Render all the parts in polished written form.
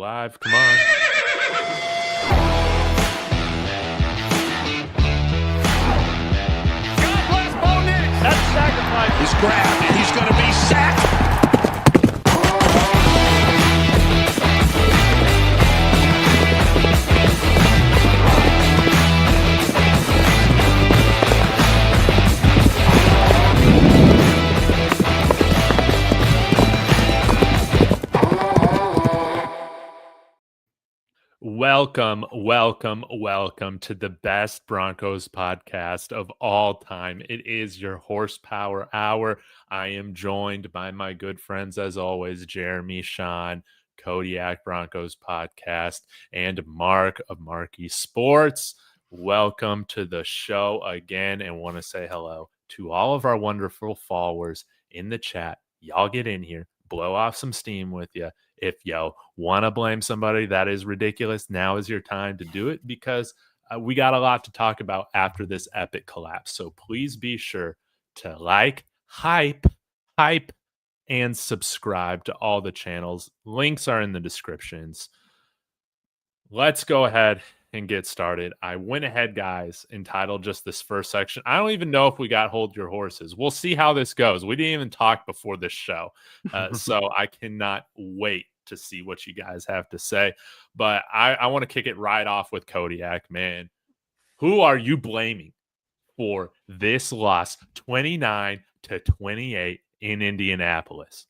live. Come on. God bless Bo Nix. That's a sacrifice. He's grabbed and he's going to be sacked. Welcome to the best Broncos podcast of all time. It is your Horsepower Hour. I am joined by my good friends, as always, Jeremy, Sean, Kodiak Broncos podcast, and Mark of Marky Sports. Welcome to the show again, and want to say hello to all of our wonderful followers in the chat. Y'all get in here, blow off some steam with you. If you want to blame somebody that is ridiculous, now is your time to do it, because we got a lot to talk about after this epic collapse. So please be sure to like, hype, and subscribe to all the channels. Links are in the descriptions. Let's go ahead and get started. I went ahead, guys, entitled just this first section. I don't even know if we got Hold Your Horses. We'll see how this goes. We didn't even talk before this show. So I cannot wait to see what you guys have to say. But I want to kick it right off with Kodiak, man. Who are you blaming for this loss, 29-28 in Indianapolis?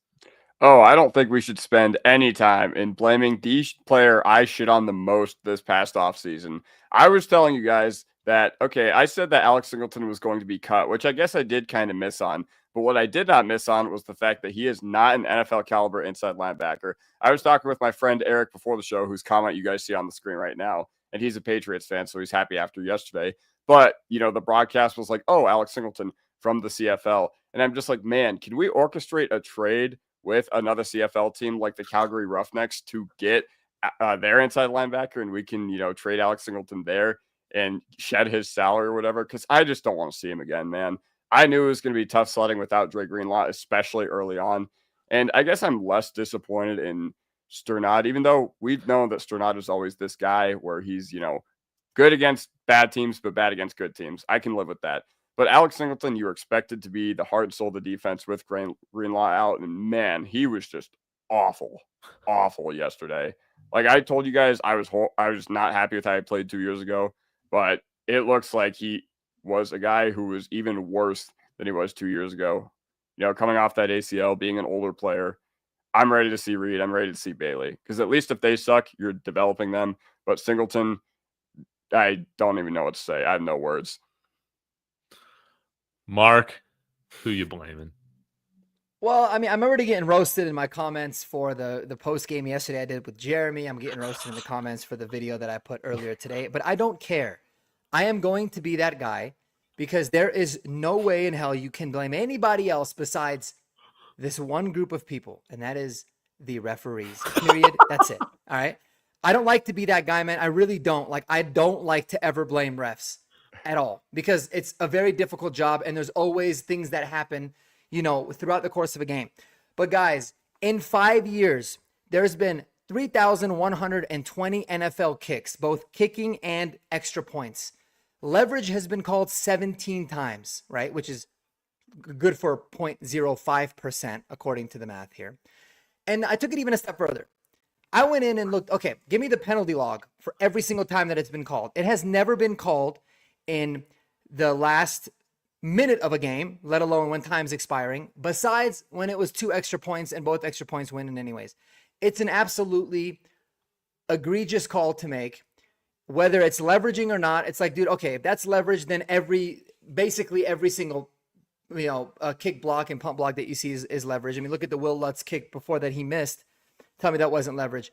Oh, I don't think we should spend any time in blaming the player I shit on the most this past offseason. I was telling you guys that, okay, I said that Alex Singleton was going to be cut, which I guess I did kind of miss on. But what I did not miss on was the fact that he is not an NFL caliber inside linebacker. I was talking with my friend Eric before the show, whose comment you guys see on the screen right now, and he's a Patriots fan, so he's happy after yesterday. But, you know, the broadcast was like, oh, Alex Singleton from the CFL. And I'm just like, man, can we orchestrate a trade with another CFL team like the Calgary Roughnecks to get their inside linebacker, and we can, you know, trade Alex Singleton there and shed his salary or whatever? Because I just don't want to see him again, man. I knew it was going to be tough sledding without Dre Greenlaw, especially early on. And I guess I'm less disappointed in Sternad, even though we've known that Sternad is always this guy where he's, you know, good against bad teams, but bad against good teams. I can live with that. But Alex Singleton, you were expected to be the heart and soul of the defense with Greenlaw out. And man, he was just awful yesterday. Like I told you guys, I was not happy with how he played 2 years ago, but it looks like he was a guy who was even worse than he was 2 years ago. You know, coming off that ACL, being an older player, I'm ready to see Reed. I'm ready to see Bailey, because at least if they suck, you're developing them. But Singleton, I don't even know what to say. I have no words. Mark, who you blaming? Well, I mean, I'm already getting roasted in my comments for the post game yesterday I did with Jeremy. I'm getting roasted in the comments for the video that I put earlier today, but I don't care. I am going to be that guy, because there is no way in hell you can blame anybody else besides this one group of people, and that is the referees. Period. That's it. All right. I don't like to be that guy, man. I really don't. Like, I don't like to ever blame refs at all, because it's a very difficult job, and there's always things that happen, you know, throughout the course of a game. But guys, in 5 years, there's been 3,120 NFL kicks, both kicking and extra points. Leverage has been called 17 times, right? Which is good for 0.05% according to the math here. And I took it even a step further. I went in and looked, okay, give me the penalty log for every single time that it's been called. It has never been called in the last minute of a game, let alone when time's expiring, besides when it was 2 extra points and both extra points win in anyways. It's an absolutely egregious call to make, whether it's leveraging or not. It's like, dude, okay, if that's leverage, then basically every single, you know, kick block and pump block that you see is leverage. I mean, look at the Will Lutz kick before that he missed. Tell me that wasn't leverage.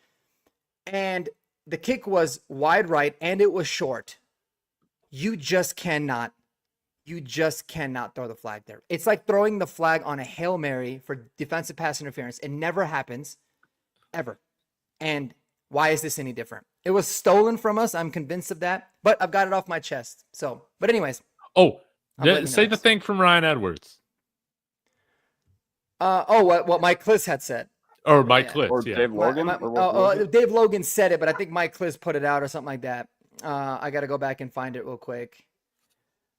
And the kick was wide right and it was short. You just cannot throw the flag there. It's like throwing the flag on a Hail Mary for defensive pass interference. It never happens, ever. And why is this any different? It was stolen from us. I'm convinced of that, but I've got it off my chest. So, but anyways. Oh, say the thing from Ryan Edwards. What Mike Kliss had said. Or Mike Yeah. Klitz, Or yeah. Dave Logan? Or what was it? Dave Logan said it, but I think Mike Kliss put it out or something like that. I got to go back and find it real quick.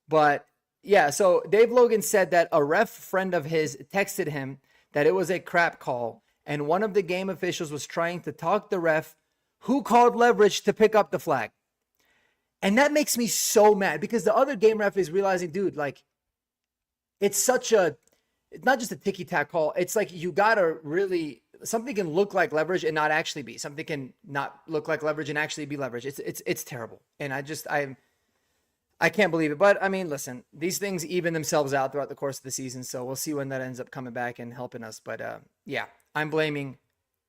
But yeah, so Dave Logan said that a ref friend of his texted him that it was a crap call, and one of the game officials was trying to talk the ref who called leverage to pick up the flag. And that makes me so mad because the other game ref is realizing, dude, like, it's not just a ticky-tack call. It's like you got to really, something can look like leverage and not actually be. Something can not look like leverage and actually be leverage. It's terrible. And I can't believe it. But, I mean, listen, these things even themselves out throughout the course of the season, so we'll see when that ends up coming back and helping us. But, yeah, I'm blaming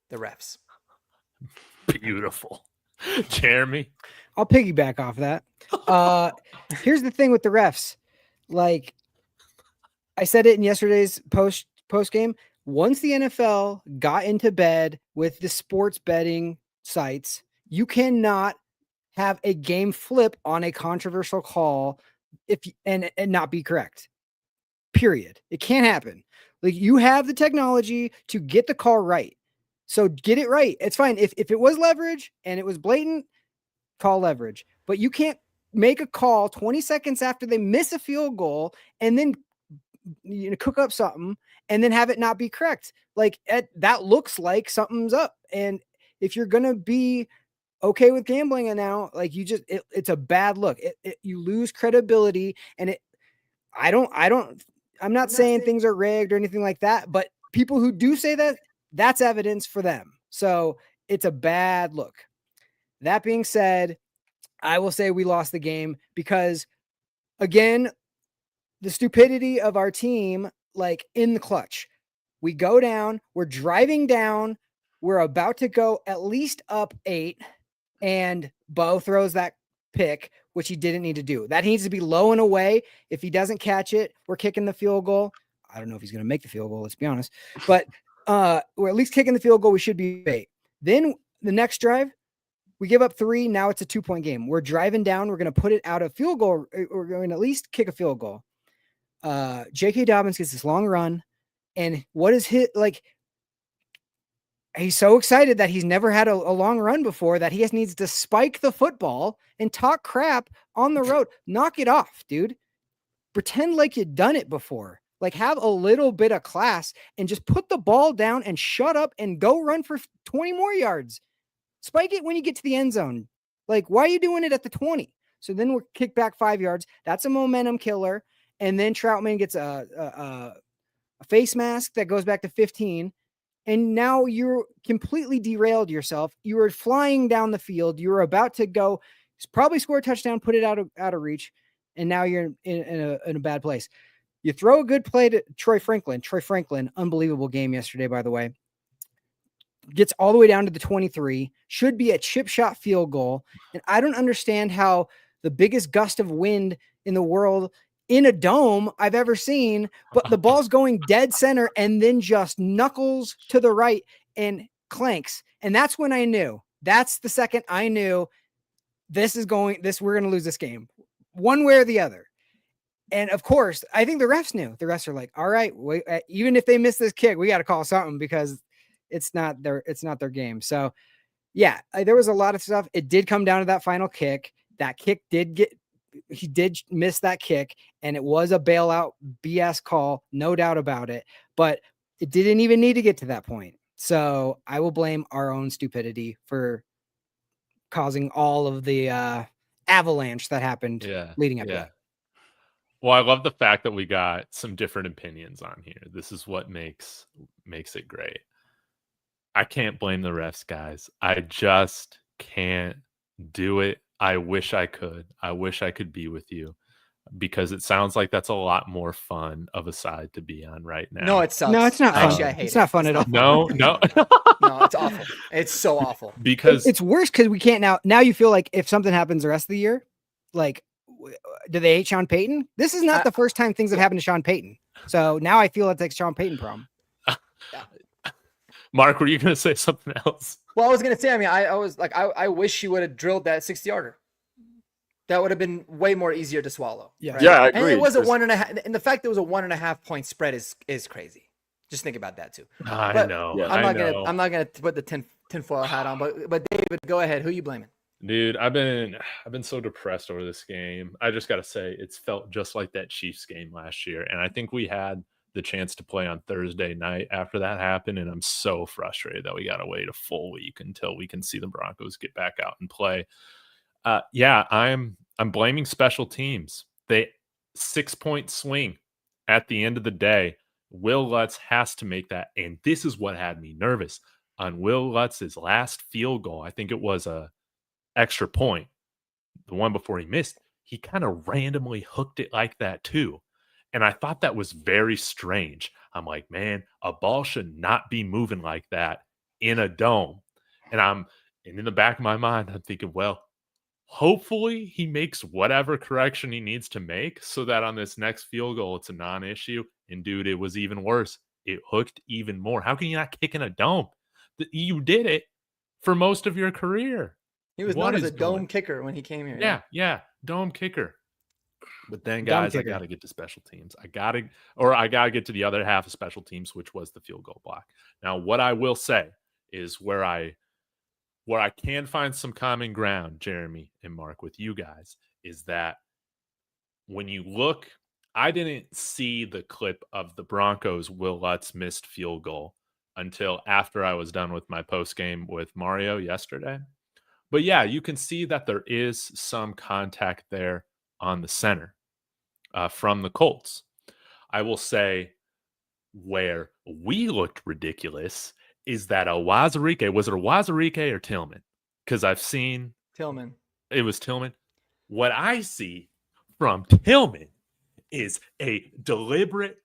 the refs. Beautiful. Jeremy? I'll piggyback off that. Here's the thing with the refs. Like, I said it in yesterday's post game. Once the NFL got into bed with the sports betting sites, you cannot have a game flip on a controversial call and not be correct. Period. It can't happen. Like, you have the technology to get the call right. So get it right. It's fine. If it was leverage and it was blatant, call leverage. But you can't make a call 20 seconds after they miss a field goal and then cook up something and then have it not be correct. Like, that looks like something's up. And if you're going to be okay with gambling and now, like, it's a bad look. You lose credibility, and I'm not saying things are rigged or anything like that, but people who do say that, that's evidence for them. So it's a bad look. That being said, I will say we lost the game because, again, the stupidity of our team, like, in the clutch. We go down, we're driving down, we're about to go at least up 8, and Bo throws that pick, which he didn't need to do. That needs to be low and away. If he doesn't catch it, we're kicking the field goal. I don't know if he's going to make the field goal, let's be honest. But we're at least kicking the field goal. We should be 8. Then the next drive, we give up 3. Now it's a 2-point game. We're driving down. We're going to put it out of field goal. We're going to at least kick a field goal. J.K. Dobbins gets this long run. And what is hit? Like, he's so excited that he's never had a long run before that he needs to spike the football and talk crap on the road. Knock it off, dude. Pretend like you've done it before. Like, have a little bit of class and just put the ball down and shut up and go run for 20 more yards. Spike it when you get to the end zone. Like, why are you doing it at the 20? So then we're kicked back 5 yards. That's a momentum killer. And then Troutman gets a face mask that goes back to 15. And now you're completely derailed yourself. You were flying down the field. You were about to go probably score a touchdown, put it out of reach. And now you're in a bad place. You throw a good play to Troy Franklin. Troy Franklin, unbelievable game yesterday, by the way. Gets all the way down to the 23. Should be a chip shot field goal. And I don't understand how the biggest gust of wind in the world in a dome I've ever seen, but the ball's going dead center and then just knuckles to the right and clanks. And that's when I knew. That's the second I knew we're going to lose this game one way or the other. And of course, I think the refs knew. The refs are like, all right, wait, even if they miss this kick, we got to call something because it's not their game. So yeah, there was a lot of stuff. It did come down to that final kick. That kick he did miss that kick, and it was a bailout BS call, no doubt about it, but it didn't even need to get to that point. So I will blame our own stupidity for causing all of the avalanche that happened leading up to it. Well, I love the fact that we got some different opinions on here. This is what makes it great. I can't blame the refs, guys. I just can't do it. I wish I could. I wish I could be with you, because it sounds like that's a lot more fun of a side to be on right now. No, it sucks. No, it's not fun. Actually, I hate it's not fun at all. No. No, it's awful. It's so awful. Because it's worse because we can't now you feel like if something happens the rest of the year, like, do they hate Sean Payton? This is not the first time things have happened to Sean Payton. So now I feel it's like Sean Payton problem. Mark, were you going to say something else? Well, I was going to say, I mean, I was like, I wish she would have drilled that 60-yarder. That would have been way more easier to swallow. Yeah. Right? Yeah, I agree. And it was a 1.5, and the fact that it was a 1.5 point spread is crazy. Just think about that too. I But know. Yeah. I'm not gonna put the tinfoil hat on. But David, go ahead. Who you blaming? Dude, I've been so depressed over this game. I just gotta say, it's felt just like that Chiefs game last year. And I think we had the chance to play on Thursday night after that happened. And I'm so frustrated that we gotta wait a full week until we can see the Broncos get back out and play. Yeah, I'm blaming special teams. They 6-point swing at the end of the day. Will Lutz has to make that. And this is what had me nervous. On Will Lutz's last field goal, I think it was a extra point, the one before he missed, he kind of randomly hooked it like that too. And I thought that was very strange. I'm like, man, a ball should not be moving like that in a dome. And in the back of my mind, I'm thinking, well, hopefully he makes whatever correction he needs to make so that on this next field goal, it's a non-issue. And dude, it was even worse. It hooked even more. How can you not kick in a dome? You did it for most of your career. He was known as a dome kicker when he came here. Yeah, dome kicker. But then, Dome guys, I kicker. got to get to special teams. I got to get to the other half of special teams, which was the field goal block. Now, what I will say is where I can find some common ground, Jeremy and Mark, with you guys, is that when you look, I didn't see the clip of the Broncos Will Lutz missed field goal until after I was done with my post game with Mario yesterday. But yeah, you can see that there is some contact there on the center from the Colts. I will say where we looked ridiculous is that Wazarike, was it Wazarike or Tillman? Because I've seen Tillman. It was Tillman. What I see from Tillman is a deliberate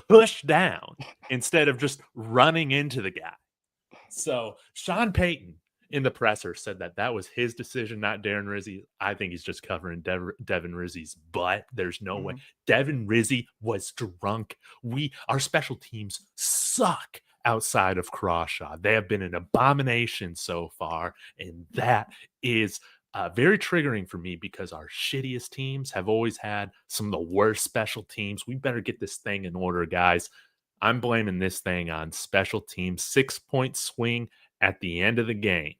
push down instead of just running into the guy. So Sean Payton in the presser said that was his decision, not Darren Rizzi. I think he's just covering Devin Rizzi's butt. There's no way. Devin Rizzi was drunk. Our special teams suck outside of Crawshaw. They have been an abomination so far, and that is very triggering for me because our shittiest teams have always had some of the worst special teams. We better get this thing in order, guys. I'm blaming this thing on special teams. 6-point swing at the end of the game.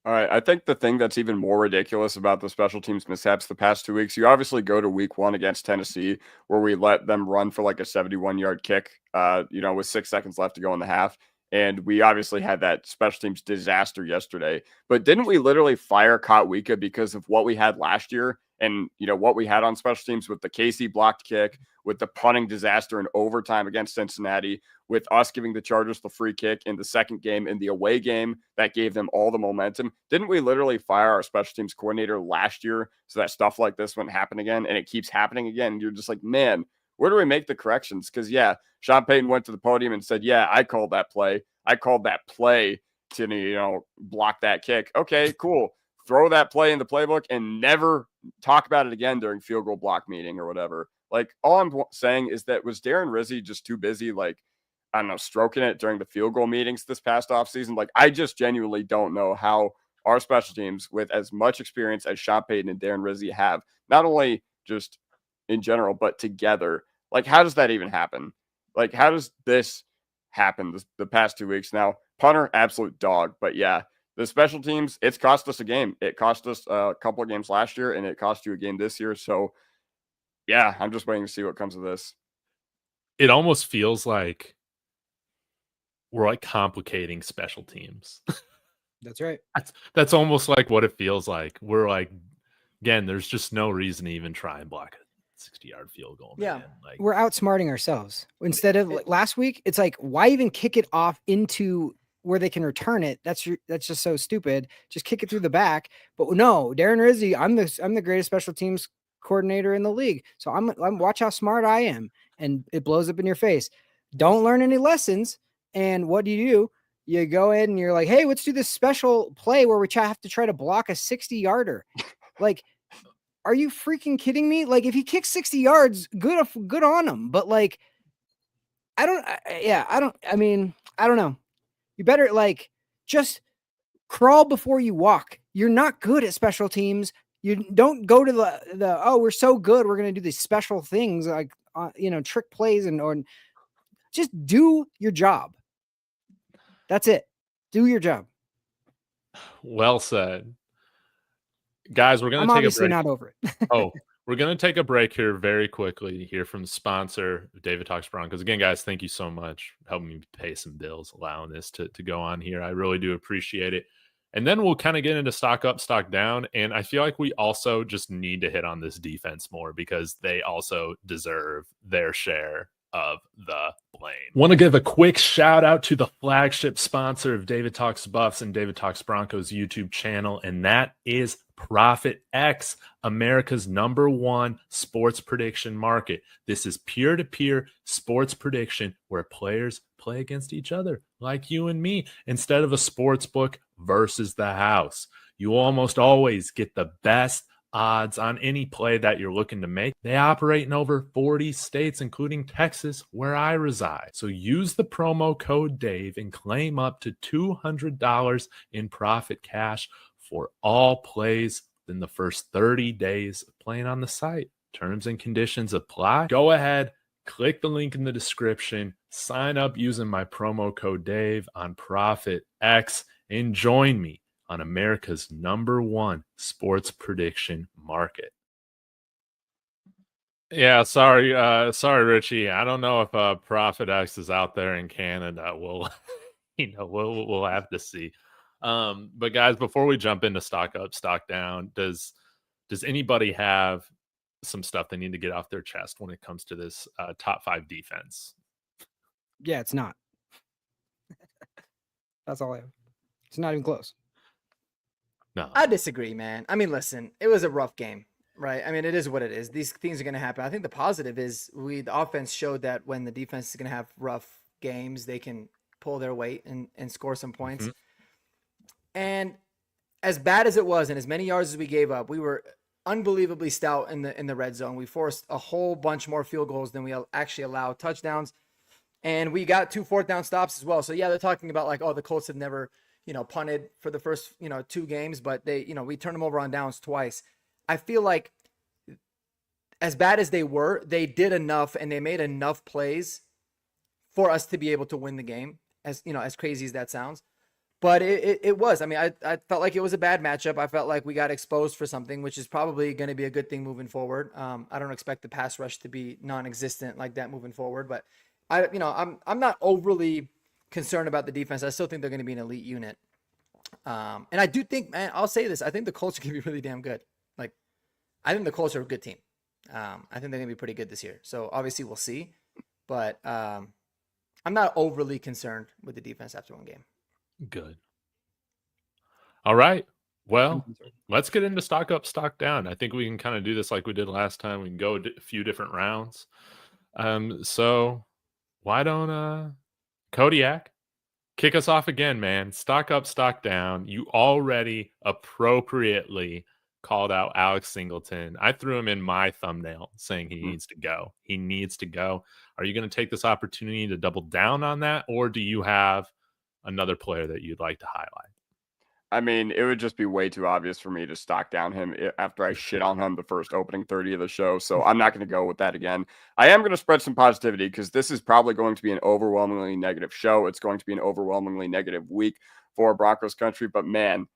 All right. I think the thing that's even more ridiculous about the special teams mishaps the past 2 weeks, you obviously go to week 1 against Tennessee where we let them run for like a 71-yard kick, with 6 seconds left to go in the half. And we obviously had that special teams disaster yesterday. But didn't we literally fire Kotwika because of what we had last year and, what we had on special teams with the Casey blocked kick, with the punting disaster in overtime against Cincinnati, with us giving the Chargers the free kick in the second game in the away game that gave them all the momentum? Didn't we literally fire our special teams coordinator last year so that stuff like this wouldn't happen again? And it keeps happening again. And you're just like, man, where do we make the corrections? Because, Sean Payton went to the podium and said, I called that play. I called that play to, block that kick. Okay, cool. Throw that play in the playbook and never talk about it again during field goal block meeting or whatever. Like, all I'm saying is that was Darren Rizzi just too busy, stroking it during the field goal meetings this past offseason? Like, I just genuinely don't know how our special teams, with as much experience as Sean Payton and Darren Rizzi have, not only just in general, but together, like, how does that even happen? Like, how does this happen the past 2 weeks? Now, punter, absolute dog. But the special teams, it's cost us a game. It cost us a couple of games last year, and it cost you a game this year. So, I'm just waiting to see what comes of this. It almost feels like we're like complicating special teams. That's right. That's almost like what it feels like. We're like, again, there's just no reason to even try and block a 60-yard field goal. Yeah. Man. Like, We're outsmarting ourselves. Instead of last week, it's like, why even kick it off into where they can return it? That's just so stupid. Just kick it through the back. But no, Darren Rizzi, I'm the greatest special teams coordinator in the league. So I'm watch how smart I am, and it blows up in your face. Don't learn any lessons. And what do? You go in and you're like, hey, let's do this special play where we have to try to block a 60-yarder. Like, are you freaking kidding me? Like, if he kicks 60 yards, good on him. But like, I don't know. You better just crawl before you walk. You're not good at special teams. You don't go to we're so good, we're going to do these special things like, trick plays or just do your job. That's it. Do your job. Well said. Guys, we're going I'm to take a obviously break. not over it. We're going to take a break here very quickly to hear from the sponsor, David Talks Broncos. Again, guys, thank you so much for helping me pay some bills, allowing this to go on here. I really do appreciate it. And then we'll kind of get into stock up, stock down. And I feel like we also just need to hit on this defense more because they also deserve their share of the blame. Want to give a quick shout out to the flagship sponsor of David Talks Buffs and David Talks Broncos YouTube channel, and that is Profit X, America's #1 sports prediction market. This is peer-to-peer sports prediction where players play against each other, like you and me, instead of a sports book versus the house. You almost always get the best odds on any play that you're looking to make. They operate in over 40 states, including Texas, where I reside. So use the promo code Dave and claim up to $200 in profit cash for all plays in the first 30 days of playing on the site. Terms and conditions apply. Go ahead, click the link in the description, sign up using my promo code Dave on Profit X, and join me on America's #1 sports prediction market. Yeah, sorry, Richie. I don't know if Profit X is out there in Canada. We'll, we'll have to see. But guys, before we jump into stock up, stock down, does anybody have some stuff they need to get off their chest when it comes to this top 5 defense? Yeah, it's not. That's all I have. It's not even close. No, I disagree, man. I mean, listen, it was a rough game, right? I mean, it is what it is. These things are going to happen. I think the positive is the offense showed that when the defense is going to have rough games, they can pull their weight and score some points. And as bad as it was, and as many yards as we gave up, we were unbelievably stout in the red zone. We forced a whole bunch more field goals than we actually allowed touchdowns. And we got 2 4th down stops as well. So yeah, they're talking about like, oh, the Colts have never, punted for the first, 2 games, but they, we turned them over on downs twice. I feel like as bad as they were, they did enough and they made enough plays for us to be able to win the game, as crazy as that sounds. But it was. I mean, I felt like it was a bad matchup. I felt like we got exposed for something, which is probably going to be a good thing moving forward. I don't expect the pass rush to be non-existent like that moving forward, but I'm not overly concerned about the defense. I still think they're going to be an elite unit. And I do think, man, I'll say this. I think the Colts are going to be really damn good. Like, I think the Colts are a good team. I think they're going to be pretty good this year. So obviously we'll see, but I'm not overly concerned with the defense after one game. Good. All right. Well, let's get into stock up, stock down. I think we can kind of do this like we did last time. We can go a few different rounds. So why don't Kodiak kick us off again, man? Stock up, stock down. You already appropriately called out Alex Singleton. I threw him in my thumbnail saying he needs to go. He needs to go. Are you going to take this opportunity to double down on that, or do you have another player that you'd like to highlight? I mean, it would just be way too obvious for me to stock down him after I shit on him the first opening 30 of the show. So I'm not going to go with that again. I am going to spread some positivity because this is probably going to be an overwhelmingly negative show. It's going to be an overwhelmingly negative week for Broncos country. But man,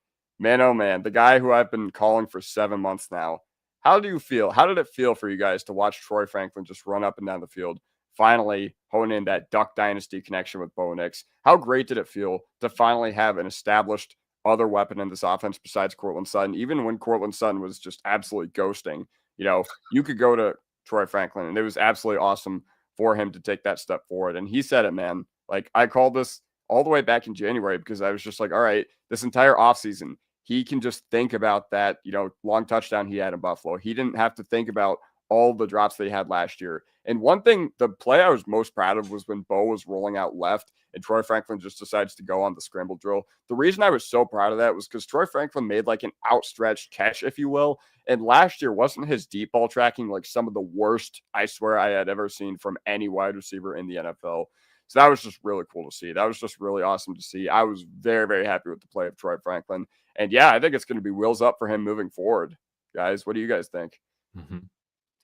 oh man, the guy who I've been calling for 7 months now. How do you feel? How did it feel for you guys to watch Troy Franklin just run up and down the field, finally hone in that Duck Dynasty connection with Bo Nix? How great did it feel to finally have an established other weapon in this offense besides Courtland Sutton? Even when Courtland Sutton was just absolutely ghosting, you could go to Troy Franklin, and it was absolutely awesome for him to take that step forward. And he said it, man. Like, I called this all the way back in January because I was just like, all right, this entire offseason, he can just think about that, long touchdown he had in Buffalo. He didn't have to think about all the drops they had last year. And one thing, the play I was most proud of was when Bo was rolling out left and Troy Franklin just decides to go on the scramble drill. The reason I was so proud of that was because Troy Franklin made like an outstretched catch, if you will. And last year, wasn't his deep ball tracking like some of the worst, I swear, I had ever seen from any wide receiver in the NFL. So that was just really cool to see. That was just really awesome to see. I was very, very happy with the play of Troy Franklin. And yeah, I think it's going to be wheels up for him moving forward. Guys, what do you guys think?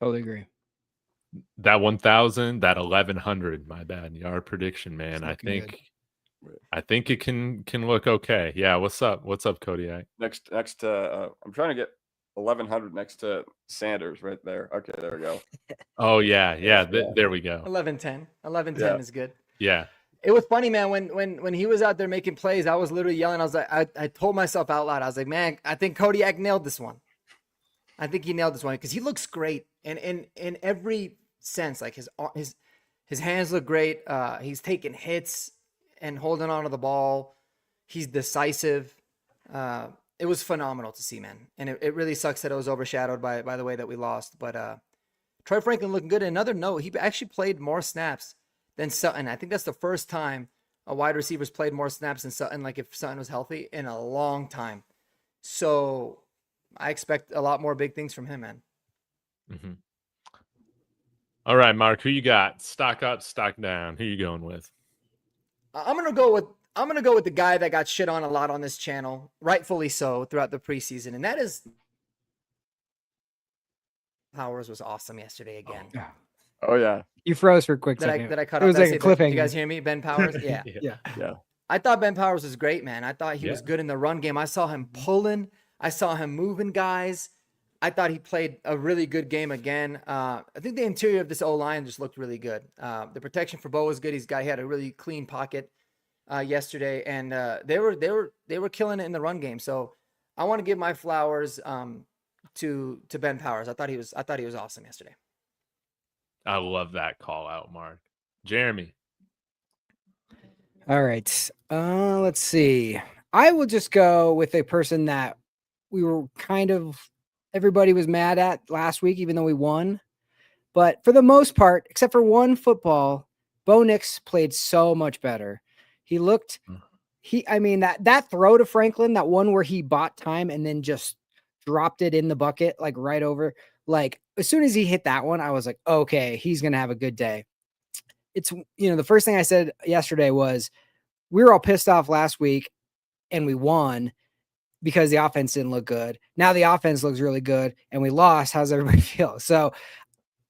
Totally agree. That 1,000, that 1,100, my bad, yard prediction, man. I looking good. think it can look okay. Yeah, what's up? What's up, Kodiak? Next to I'm trying to get 1,100 next to Sanders right there. Okay, there we go. Oh yeah. There we go. 11-10. 11-10 Yeah. is good. Yeah. It was funny, man. When he was out there making plays, I was literally yelling. I was like, I told myself out loud, I was like, man, I think Kodiak nailed this one. I think he nailed this one because he looks great, and in every sense, like his hands look great. He's taking hits and holding on to the ball. He's decisive. It was phenomenal to see, man. And it really sucks that it was overshadowed by the way that we lost. But Troy Franklin looking good. And another note, he actually played more snaps than Sutton. I think that's the first time a wide receiver's played more snaps than Sutton, like if Sutton was healthy, in a long time. So I expect a lot more big things from him, man. Mm-hmm. All right, Mark, who you got? Stock up, stock down. Who you going with? I'm gonna go with the guy that got shit on a lot on this channel, rightfully so, throughout the preseason, and that is Powers was awesome yesterday again. Oh yeah. You froze for a quick Did second. I cut It off? was Did I like say a Ben? Did cliffhanger. you guys hear me? Ben Powers? Yeah. Yeah. I thought Ben Powers was great, man. I thought he was good in the run game. I saw him pulling. I saw him moving guys. I thought he played a really good game again. I think the interior of this O-line just looked really good. The protection for Bo was good. He had a really clean pocket yesterday, and they were killing it in the run game. So I want to give my flowers to Ben Powers. I thought he was awesome yesterday. I love that call out, Mark. Jeremy. All right. Let's see. I will just go with a person that we were everybody was mad at last week, even though we won. But for the most part, except for one football, Bo Nix played so much better. He looked, that throw to Franklin, that one where he bought time and then just dropped it in the bucket, like right over. Like as soon as he hit that one, I was like, okay, he's going to have a good day. It's, the first thing I said yesterday was we were all pissed off last week and we won because the offense didn't look good. Now the offense looks really good and we lost. How's everybody feel? So,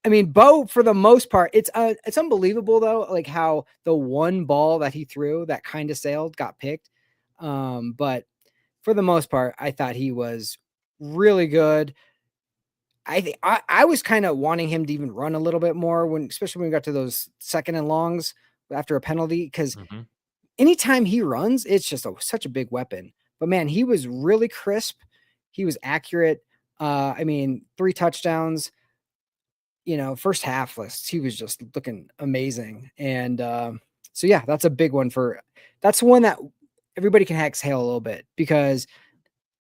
Bo, for the most part, it's unbelievable though, like how the one ball that he threw that kind of sailed got picked. But for the most part, I thought he was really good. I think I was kind of wanting him to even run a little bit more especially when we got to those second and longs after a penalty, because anytime he runs, it's just such a big weapon. But man, he was really crisp. He was accurate. 3 touchdowns, first half lists. He was just looking amazing. And so yeah, that's a big one that's one that everybody can exhale a little bit, because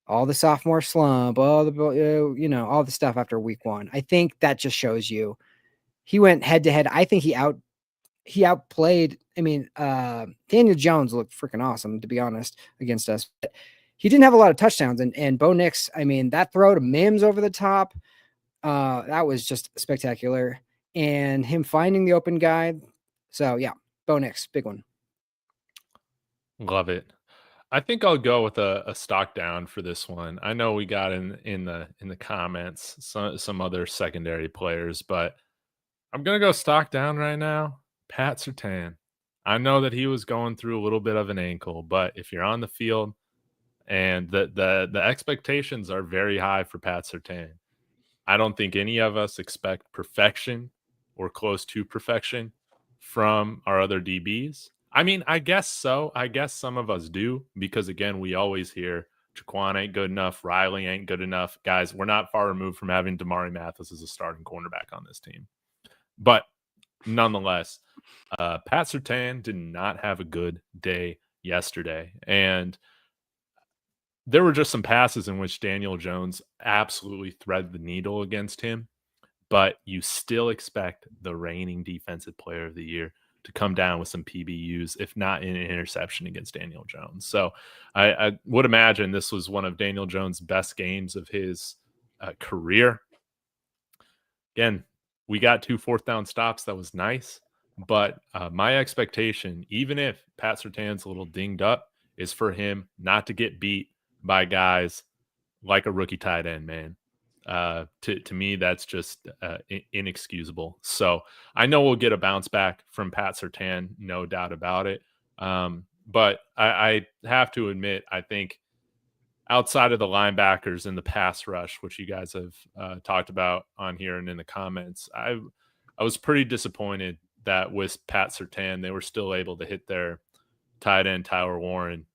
all the sophomore slump, all the stuff after week 1. I think that just shows you he went head to head. I think he outplayed. Daniel Jones looked freaking awesome, to be honest, against us. But he didn't have a lot of touchdowns. And Bo Nix, that throw to Mims over the top, that was just spectacular. And him finding the open guy. So yeah, Bo Nix, big one. Love it. I think I'll go with a stock down for this one. I know we got in the comments some other secondary players, but I'm gonna go stock down right now. Pat Surtain. I know that he was going through a little bit of an ankle, but if you're on the field, and the expectations are very high for Pat Surtain. I don't think any of us expect perfection or close to perfection from our other DBs. I guess so. I guess some of us do, because again, we always hear Jaquan ain't good enough, Riley ain't good enough. Guys, we're not far removed from having Damari Mathis as a starting cornerback on this team. But nonetheless, Pat Surtain did not have a good day yesterday. And there were just some passes in which Daniel Jones absolutely threaded the needle against him, but you still expect the reigning defensive player of the year to come down with some PBUs, if not in an interception against Daniel Jones. So I would imagine this was one of Daniel Jones' best games of his career. Again, we got 2 fourth down stops. That was nice. But my expectation, even if Pat Surtain's a little dinged up, is for him not to get beat by guys like a rookie tight end, man. To me, that's just inexcusable. So I know we'll get a bounce back from Pat Surtain, no doubt about it. But I have to admit, I think outside of the linebackers and the pass rush, which you guys have talked about on here and in the comments, I was pretty disappointed that with Pat Surtain, they were still able to hit their tight end Tyler Warren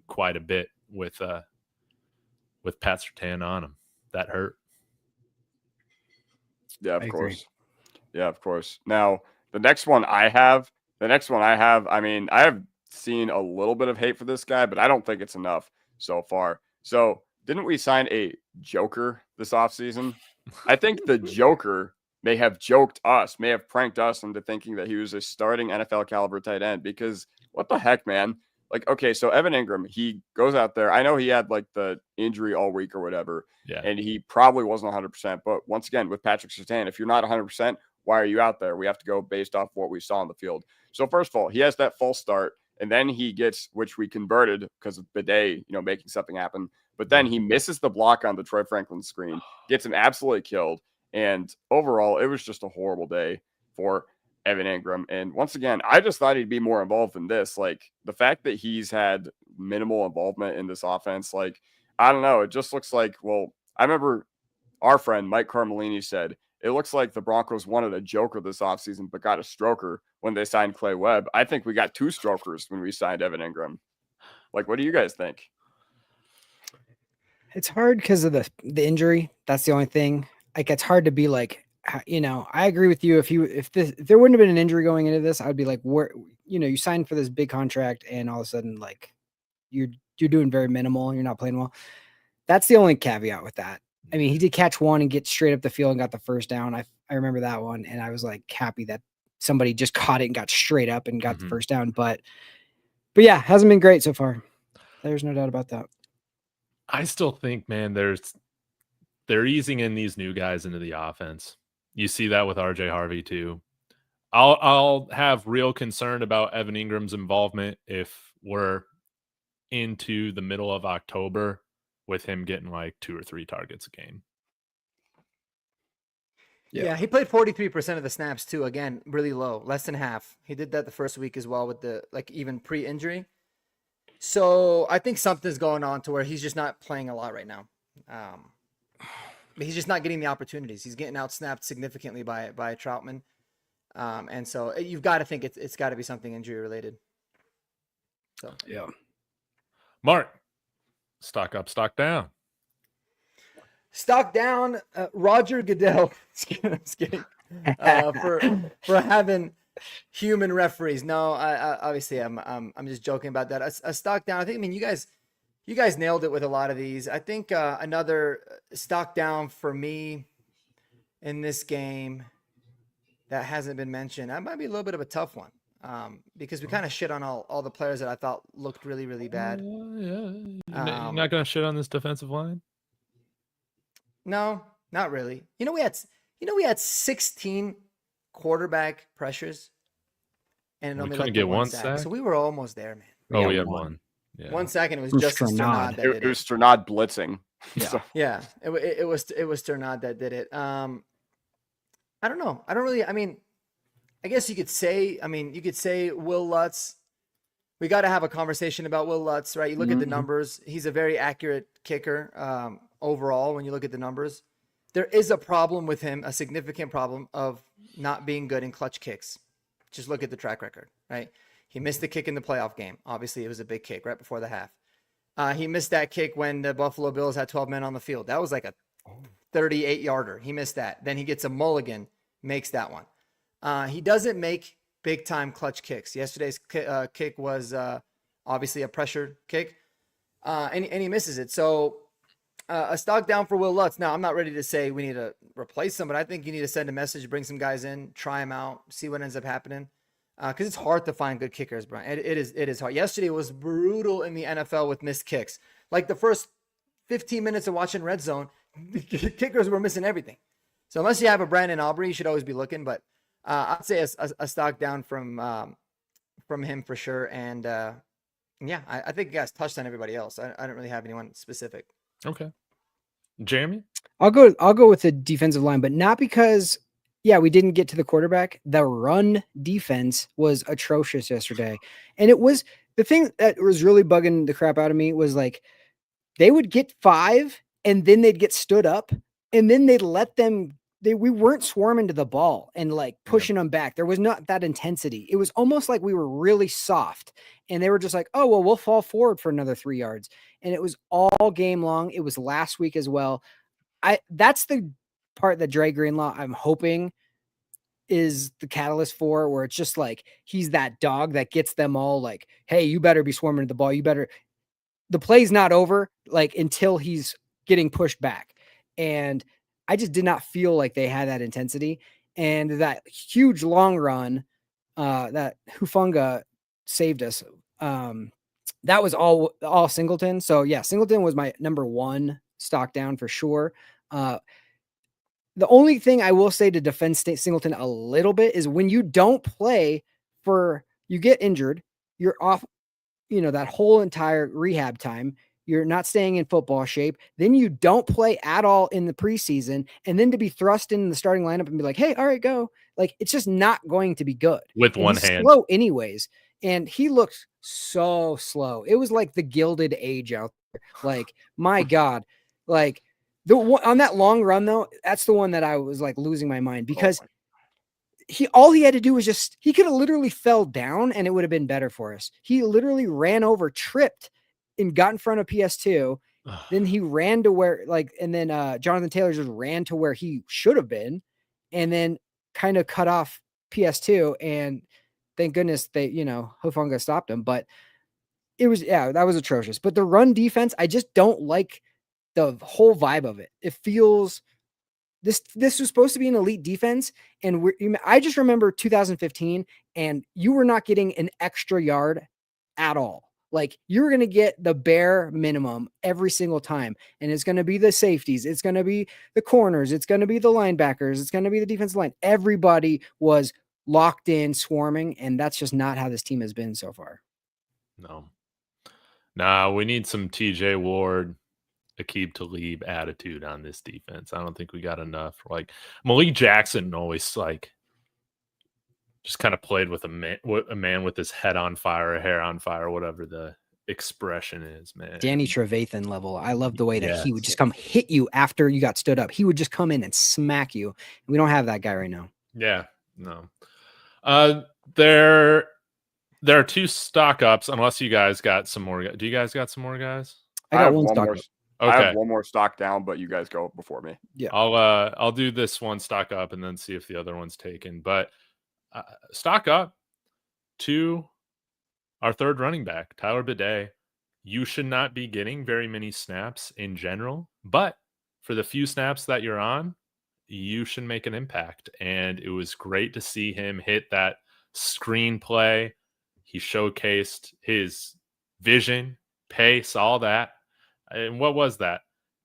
quite a bit with Pat Surtain on him. That hurt. Yeah, of course. Yeah, of course. Now, the next one I have, I mean, I have seen a little bit of hate for this guy, but I don't think it's enough so far. So, didn't we sign a joker this offseason? I think the joker may have pranked us into thinking that he was a starting NFL caliber tight end, because what the heck, man? Like, okay, so Evan Ingram, he goes out there. I know he had like the injury all week or whatever, and he probably wasn't 100%. But once again, with Patrick Surtain, if you're not 100%, why are you out there? We have to go based off what we saw on the field. So first of all, he has that false start, and then he gets, which we converted because of Bidet, making something happen. But then he misses the block on the Troy Franklin screen, gets him absolutely killed. And overall, it was just a horrible day for Evan Ingram. And once again, I just thought he'd be more involved in this. Like, the fact that he's had minimal involvement in this offense, like, I don't know. It just looks like, well, I remember our friend Mike Carmelini said, it looks like the Broncos wanted a joker this offseason, but got a stroker when they signed Clay Webb. I think we got two strokers when we signed Evan Ingram. Like, what do you guys think? It's hard because of the injury. That's the only thing. Like, it's hard to be like, I agree with you. If there wouldn't have been an injury going into this, I'd be like, where, you signed for this big contract and all of a sudden, like, you're doing very minimal. You're not playing well. That's the only caveat with that. I mean, he did catch one and get straight up the field and got the first down. I remember that one. And I was like happy that somebody just caught it and got straight up and got the first down. But yeah, hasn't been great so far. There's no doubt about that. I still think, man, they're easing in these new guys into the offense. You see that with RJ Harvey too. I'll have real concern about Evan Ingram's involvement if we're into the middle of October with him getting like 2 or 3 targets a game. Yeah, he played 43% of the snaps too. Again, really low, less than half. He did that the first week as well with the even pre-injury. So I think something's going on to where he's just not playing a lot right now. But he's just not getting the opportunities. He's getting out-snapped significantly by Troutman. And so you've got to think it's got to be something injury-related. So yeah. Mark, stock up, stock down. Stock down, Roger Goodell. Just kidding. For having human referees. No, I obviously I'm just joking about that. A stock down. I think. I mean, you guys nailed it with a lot of these. I think another stock down for me in this game that hasn't been mentioned. That might be a little bit of a tough one because we kind of shit on all the players that I thought looked really, really bad. You're not going to shit on this defensive line? No, not really. We had 16 quarterback pressures and we couldn't get one sack. So we were almost there, man. Oh, we had one. Yeah. 1 second. It was just Strnad. It was Strnad blitzing. Yeah. So. Yeah. It was Strnad that did it. I don't know. I don't really. I mean, I guess you could say. Will Lutz. We got to have a conversation about Will Lutz, right? You look at the numbers. He's a very accurate kicker overall. When you look at the numbers, there is a problem with him, a significant problem of not being good in clutch kicks. Just look at the track record, right? He missed the kick in the playoff game. Obviously, it was a big kick right before the half. He missed that kick when the Buffalo Bills had 12 men on the field. That was like a 38-yarder. He missed that. Then he gets a mulligan, makes that one. He doesn't make big-time clutch kicks. Yesterday's kick was obviously a pressure kick, and he misses it. So a stock down for Will Lutz. Now, I'm not ready to say we need to replace him, but I think you need to send a message, bring some guys in, try them out, see what ends up happening. Because it's hard to find good kickers, Brian. It is hard. Yesterday was brutal in the NFL with missed kicks. Like the first 15 minutes of watching Red Zone, the kickers were missing everything. So unless you have a Brandon Aubrey, you should always be looking. But I'd say a stock down from him for sure. And I think you guys touched on everybody else. I don't really have anyone specific. Okay. Jeremy? I'll go with the defensive line, but not because we didn't get to the quarterback. The run defense was atrocious yesterday. And it was the thing that was really bugging the crap out of me was like they would get 5 and then they'd get stood up and then they'd let them we weren't swarming to the ball and like pushing them back. There was not that intensity. It was almost like we were really soft and they were just like, oh, well, we'll fall forward for another 3 yards. And it was all game long. It was last week as well. That's the part that Dre Greenlaw, I'm hoping, is the catalyst for, where it's just like he's that dog that gets them all like, hey, you better be swarming to the ball. The play's not over like until he's getting pushed back. And I just did not feel like they had that intensity. And that huge long run that Hufanga saved us. That was all Singleton. So yeah, Singleton was my number 1 stock down for sure. The only thing I will say to defend Singleton a little bit is when you don't play you get injured, you're off, that whole entire rehab time, you're not staying in football shape. Then you don't play at all in the preseason. And then to be thrust in the starting lineup and be like, hey, all right, go. Like, it's just not going to be good. With and one he's hand. slow anyways. And he looked so slow. It was like the Gilded Age out there. Like, my God, like on that long run though, that's the one that I was like losing my mind because all he had to do was he could have literally fell down and it would have been better for us. He literally ran over, tripped and got in front of PS2. Then he ran to where and then Jonathan Taylor just ran to where he should have been and then kind of cut off PS2. And thank goodness they, Hufanga stopped him, but it was, that was atrocious. But the run defense, I just don't like the whole vibe of it. It feels this was supposed to be an elite defense. And I just remember 2015 and you were not getting an extra yard at all. Like you were going to get the bare minimum every single time. And it's going to be the safeties. It's going to be the corners. It's going to be the linebackers. It's going to be the defensive line. Everybody was locked in, swarming. And that's just not how this team has been so far. No, we need some TJ Ward, Aqib Talib attitude on this defense. I don't think we got enough. Like Malik Jackson always like just kind of played with a man with his head on fire, or hair on fire, whatever the expression is, man. Danny Trevathan level. I love the way that he would just come hit you after you got stood up. He would just come in and smack you. We don't have that guy right now. Yeah, no. There are 2 stock ups, unless you guys got some more. Do you guys got some more guys? I got one stock up. Okay. I have one more stock down, but you guys go before me. Yeah. I'll do this one stock up and then see if the other one's taken. But stock up to our third running back, Tyler Bidet. You should not be getting very many snaps in general, but for the few snaps that you're on, you should make an impact. And it was great to see him hit that screenplay. He showcased his vision, pace, all that. And what was that?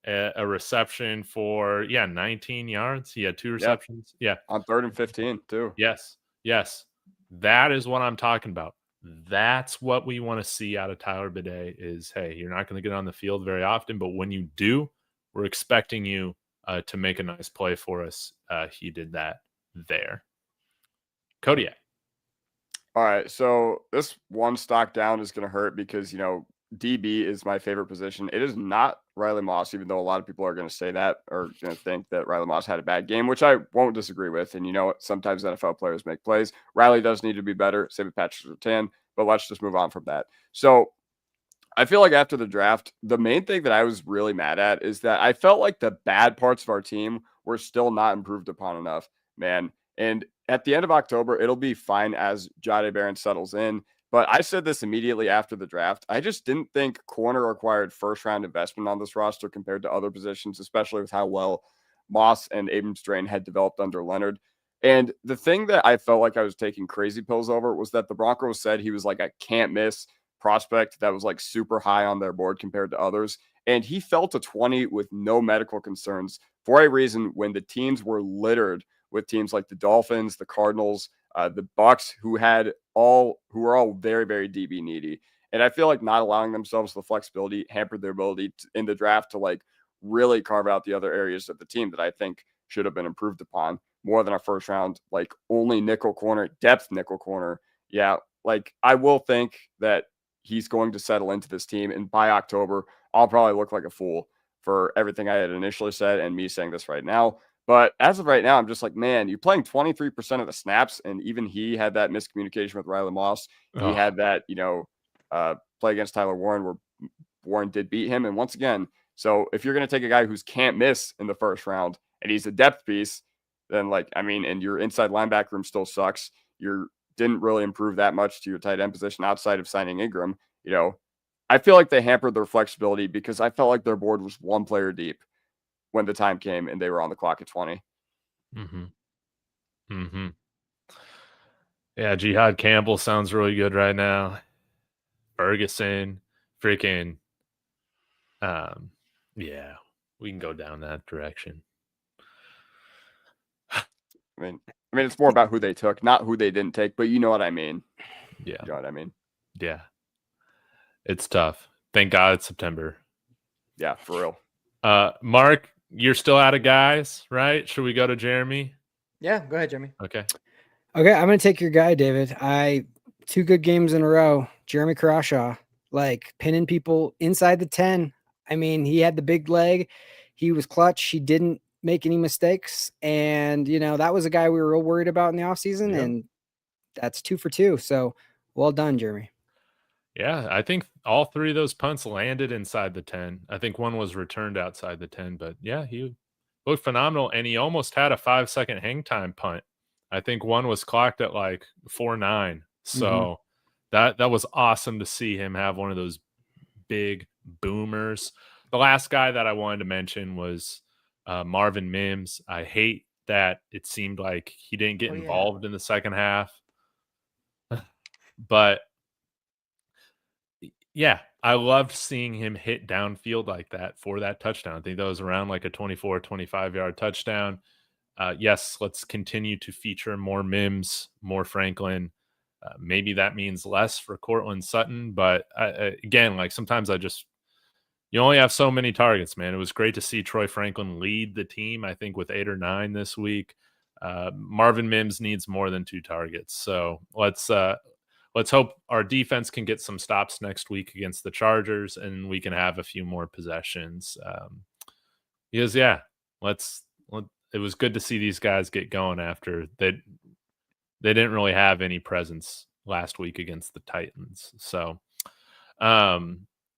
A reception for 19 yards. He had 2 receptions. Yeah. On 3rd and 15 too. Yes. That is what I'm talking about. That's what we want to see out of Tyler Bidet is, hey, you're not going to get on the field very often, but when you do, we're expecting you to make a nice play for us. He did that there. Kodiak. All right. So this one stock down is going to hurt because, DB is my favorite position. It is not Riley Moss, even though a lot of people are going to say that or going to think that Riley Moss had a bad game, which I won't disagree with. And sometimes NFL players make plays. Riley does need to be better. Same with Patrick Surtain, but let's just move on from that. So I feel like after the draft, the main thing that I was really mad at is that I felt like the bad parts of our team were still not improved upon enough, man. And at the end of October, it'll be fine as Jahdae Barron settles in. But I said this immediately after the draft. I just didn't think corner required first-round investment on this roster compared to other positions, especially with how well Moss and Abrams-Drain had developed under Leonard. And the thing that I felt like I was taking crazy pills over was that the Broncos said he was like a can't-miss prospect that was like super high on their board compared to others. And he fell to 20 with no medical concerns for a reason when the teams were littered with teams like the Dolphins, the Cardinals, the Bucks, who were all very, very DB needy. And I feel like not allowing themselves the flexibility hampered their ability in the draft to like really carve out the other areas of the team that I think should have been improved upon more than a first round, like only nickel corner, depth nickel corner. Yeah, like I will think that he's going to settle into this team. And by October, I'll probably look like a fool for everything I had initially said and me saying this right now. But as of right now, I'm just like, man, you're playing 23% of the snaps. And even he had that miscommunication with Riley Moss. He had that, play against Tyler Warren where Warren did beat him. And once again, so if you're going to take a guy who's can't miss in the first round and he's a depth piece, then and your inside linebacker room still sucks. You didn't really improve that much to your tight end position outside of signing Ingram. I feel like they hampered their flexibility because I felt like their board was one player deep when the time came and they were on the clock at 20. Yeah, Jihad Campbell sounds really good right now. Ferguson, freaking, yeah, we can go down that direction. I mean, it's more about who they took, not who they didn't take, but you know what I mean. Yeah. You know what I mean? Yeah. It's tough. Thank God it's September. Yeah, for real. Mark, you're still out of guys, right? Should we go to Jeremy? Yeah, go ahead, Jeremy. Okay, I'm going to take your guy, David. 2 good games in a row. Jeremy Carrashaw, like pinning people inside the 10. I mean, he had the big leg. He was clutch. He didn't make any mistakes. And, that was a guy we were real worried about in the offseason. Yep. And that's 2 for 2. So well done, Jeremy. Yeah, I think all 3 of those punts landed inside the 10. I think one was returned outside the 10, but yeah, he looked phenomenal. And he almost had a 5-second hang time punt. I think one was clocked at like 4.9. So that was awesome to see him have one of those big boomers. The last guy that I wanted to mention was Marvin Mims. I hate that it seemed like he didn't get involved in the second half. But yeah, I loved seeing him hit downfield like that for that touchdown. I think that was around like a 24, 25-yard touchdown. Yes, let's continue to feature more Mims, more Franklin. Maybe that means less for Cortland Sutton. But again, like sometimes you only have so many targets, man. It was great to see Troy Franklin lead the team, I think, with 8 or 9 this week. Marvin Mims needs more than 2 targets. So let's hope our defense can get some stops next week against the Chargers and we can have a few more possessions. Because, yeah, it was good to see these guys get going after they didn't really have any presence last week against the Titans. So,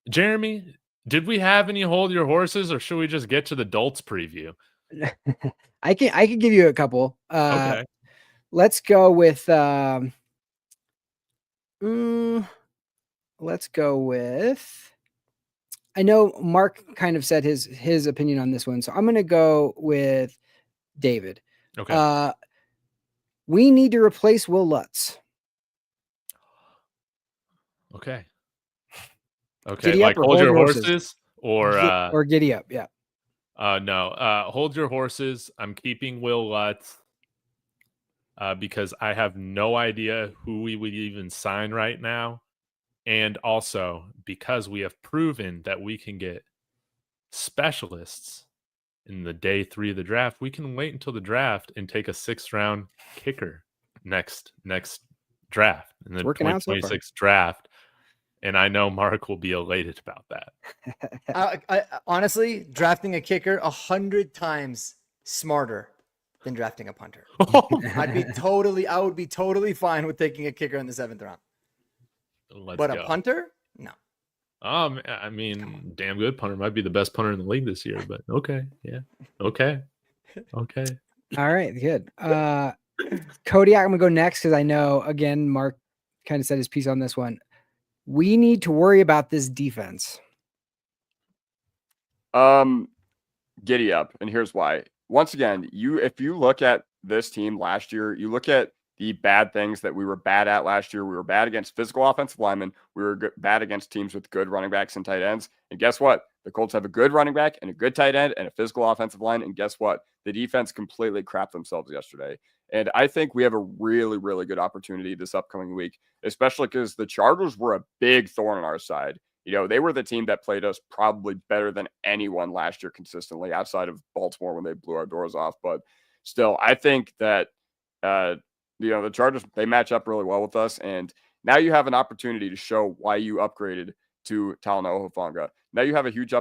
Jeremy, did we have any hold your horses or should we just get to the Dolts preview? I can give you a couple. Okay. Let's go with I know Mark kind of said his opinion on this one, so I'm going to go with David. Okay. We need to replace Will Lutz. Okay. Giddy Like up or hold your horses or giddy up. Yeah. No. Hold your horses. I'm keeping Will Lutz because I have no idea who we would even sign right now. And also because we have proven that we can get specialists in the day 3 of the draft, we can wait until the draft and take a 6th-round kicker next draft in the 2026 draft. And I know Mark will be elated about that. I honestly, drafting a kicker 100 times smarter than drafting a punter. I would be totally fine with taking a kicker in the 7th round. But a punter? No. I mean, damn good punter. Might be the best punter in the league this year, but okay. Yeah. Okay. All right, good. Cody, I'm going to go next because I know, again, Mark kind of said his piece on this one. We need to worry about this defense. Giddy up. And here's why. Once again, if you look at this team last year, you look at the bad things that we were bad at last year. We were bad against physical offensive linemen. We were bad against teams with good running backs and tight ends. And guess what? The Colts have a good running back and a good tight end and a physical offensive line. And guess what? The defense completely crapped themselves yesterday. And I think we have a really, really good opportunity this upcoming week, especially because the Chargers were a big thorn on our side. They were the team that played us probably better than anyone last year consistently, outside of Baltimore when they blew our doors off. But still, I think that, the Chargers, they match up really well with us. And now you have an opportunity to show why you upgraded to Talanoa Hufanga. Now you have a huge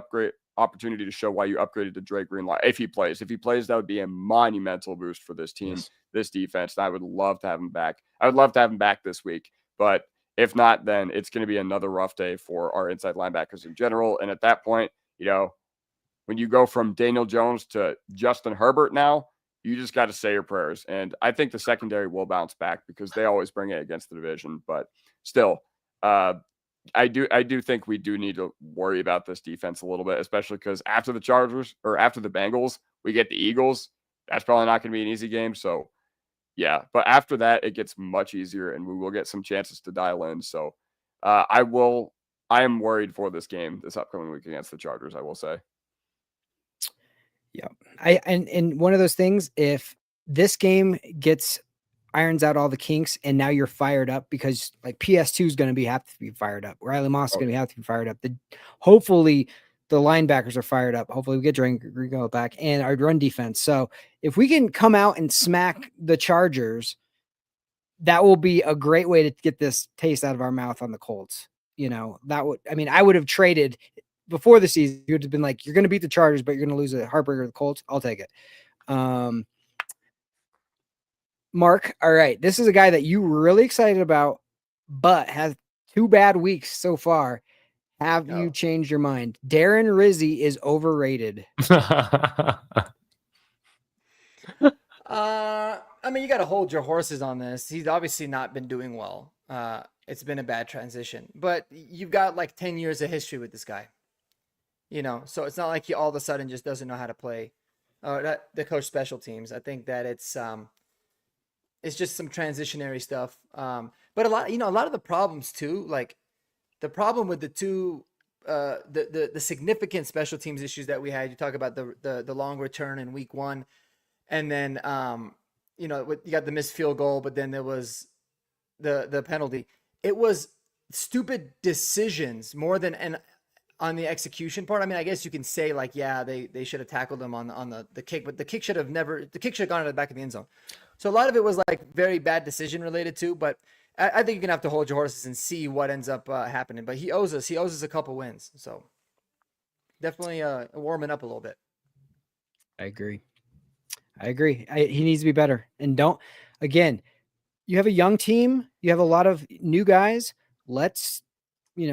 opportunity to show why you upgraded to Dre Greenlaw. If he plays, that would be a monumental boost for this team, this defense. And I would love to have him back. I would love to have him back this week. But if not, then it's going to be another rough day for our inside linebackers in general. And at that point, when you go from Daniel Jones to Justin Herbert now, you just got to say your prayers. And I think the secondary will bounce back because they always bring it against the division. But still, I do think we do need to worry about this defense a little bit, especially because after the Chargers or after the Bengals, we get the Eagles. That's probably not going to be an easy game. So, yeah. But after that, it gets much easier, and we will get some chances to dial in. So, I am worried for this game this upcoming week against the Chargers, I will say. Yeah. And one of those things, if this game irons out all the kinks and now you're fired up because like PS2 is going to have to be fired up. Riley Moss is going to have to be fired up. Hopefully the linebackers are fired up. Hopefully we get Drango back and our run defense. So if we can come out and smack the Chargers, that will be a great way to get this taste out of our mouth on the Colts. I would have traded before the season. You would have been like, you're going to beat the Chargers, but you're going to lose a heartbreaker to the Colts. I'll take it. Mark, all right. This is a guy that you were really excited about, but has 2 bad weeks so far. Have you changed your mind? Darren Rizzi is overrated. You got to hold your horses on this. He's obviously not been doing well. It's been a bad transition, but you've got like 10 years of history with this guy. So it's not like he all of a sudden just doesn't know how to play the coach special teams. I think that it's just some transitionary stuff. But a lot of the problems too, like the problem with the two, the significant special teams issues that we had, you talk about the long return in week 1, and then, you got the missed field goal, but then there was the penalty. It was stupid decisions more than on the execution part. I mean, I guess you can say like, yeah, they should have tackled him on the kick, but the kick should have gone to the back of the end zone. So a lot of it was like very bad decision related too, but I think you're gonna have to hold your horses and see what ends up happening. But he owes us a couple wins, so definitely warming up a little bit. I agree. He needs to be better. And you have a young team, you have a lot of new guys. Let's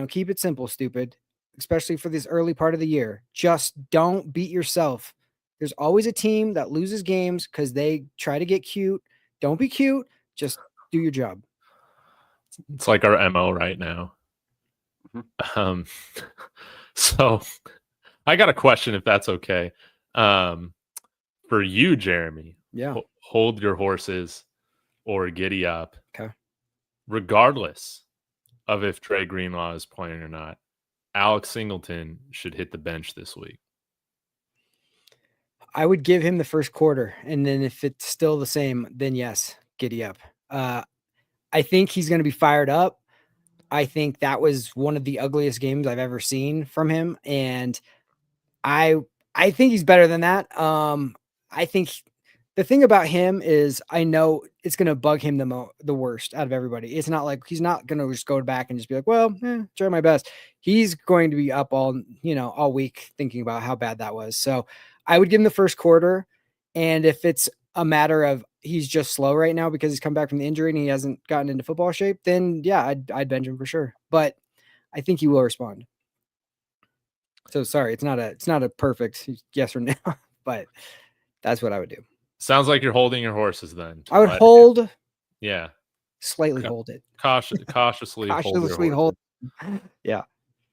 keep it simple, stupid. Especially for this early part of the year. Just don't beat yourself. There's always a team that loses games because they try to get cute. Don't be cute. Just do your job. It's like our MO right now. So I got a question, if that's okay. For you, Jeremy. Yeah. Hold your horses or giddy up. Okay. Regardless of if Dre Greenlaw is playing or not, Alex Singleton should hit the bench this week. I would give him the first quarter, and then if it's still the same, then yes, giddy up. I think he's going to be fired up. I think that was one of the ugliest games I've ever seen from him, and I think he's better than that. I think the thing about him is I know it's going to bug him the worst out of everybody. It's not like he's not going to just go back and just be like, well, try my best. He's going to be up all week thinking about how bad that was. So I would give him the first quarter. And if it's a matter of he's just slow right now because he's come back from the injury and he hasn't gotten into football shape, then yeah, I'd bench him for sure. But I think he will respond. So sorry, it's not a perfect yes or no, but that's what I would do. Sounds like you're holding your horses then. I would hold. Yeah. Slightly hold it. Cautiously hold. Yeah.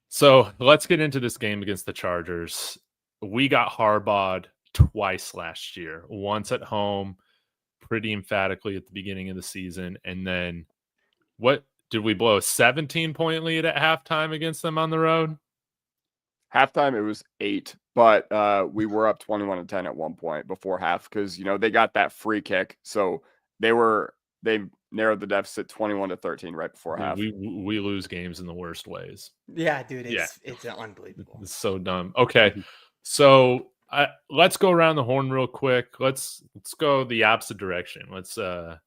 So let's get into this game against the Chargers. We got Harbaugh'd twice last year. Once at home, pretty emphatically at the beginning of the season. And then what did we blow? A 17-point lead at halftime against them on the road? Halftime, it was 8, but we were up 21-10 at one point before half because, they got that free kick. So they narrowed the deficit 21-13 right before half. We lose games in the worst ways. Yeah, dude, Yeah. it's unbelievable. It's so dumb. Okay, so let's go around the horn real quick. Let's go the opposite direction. Let's go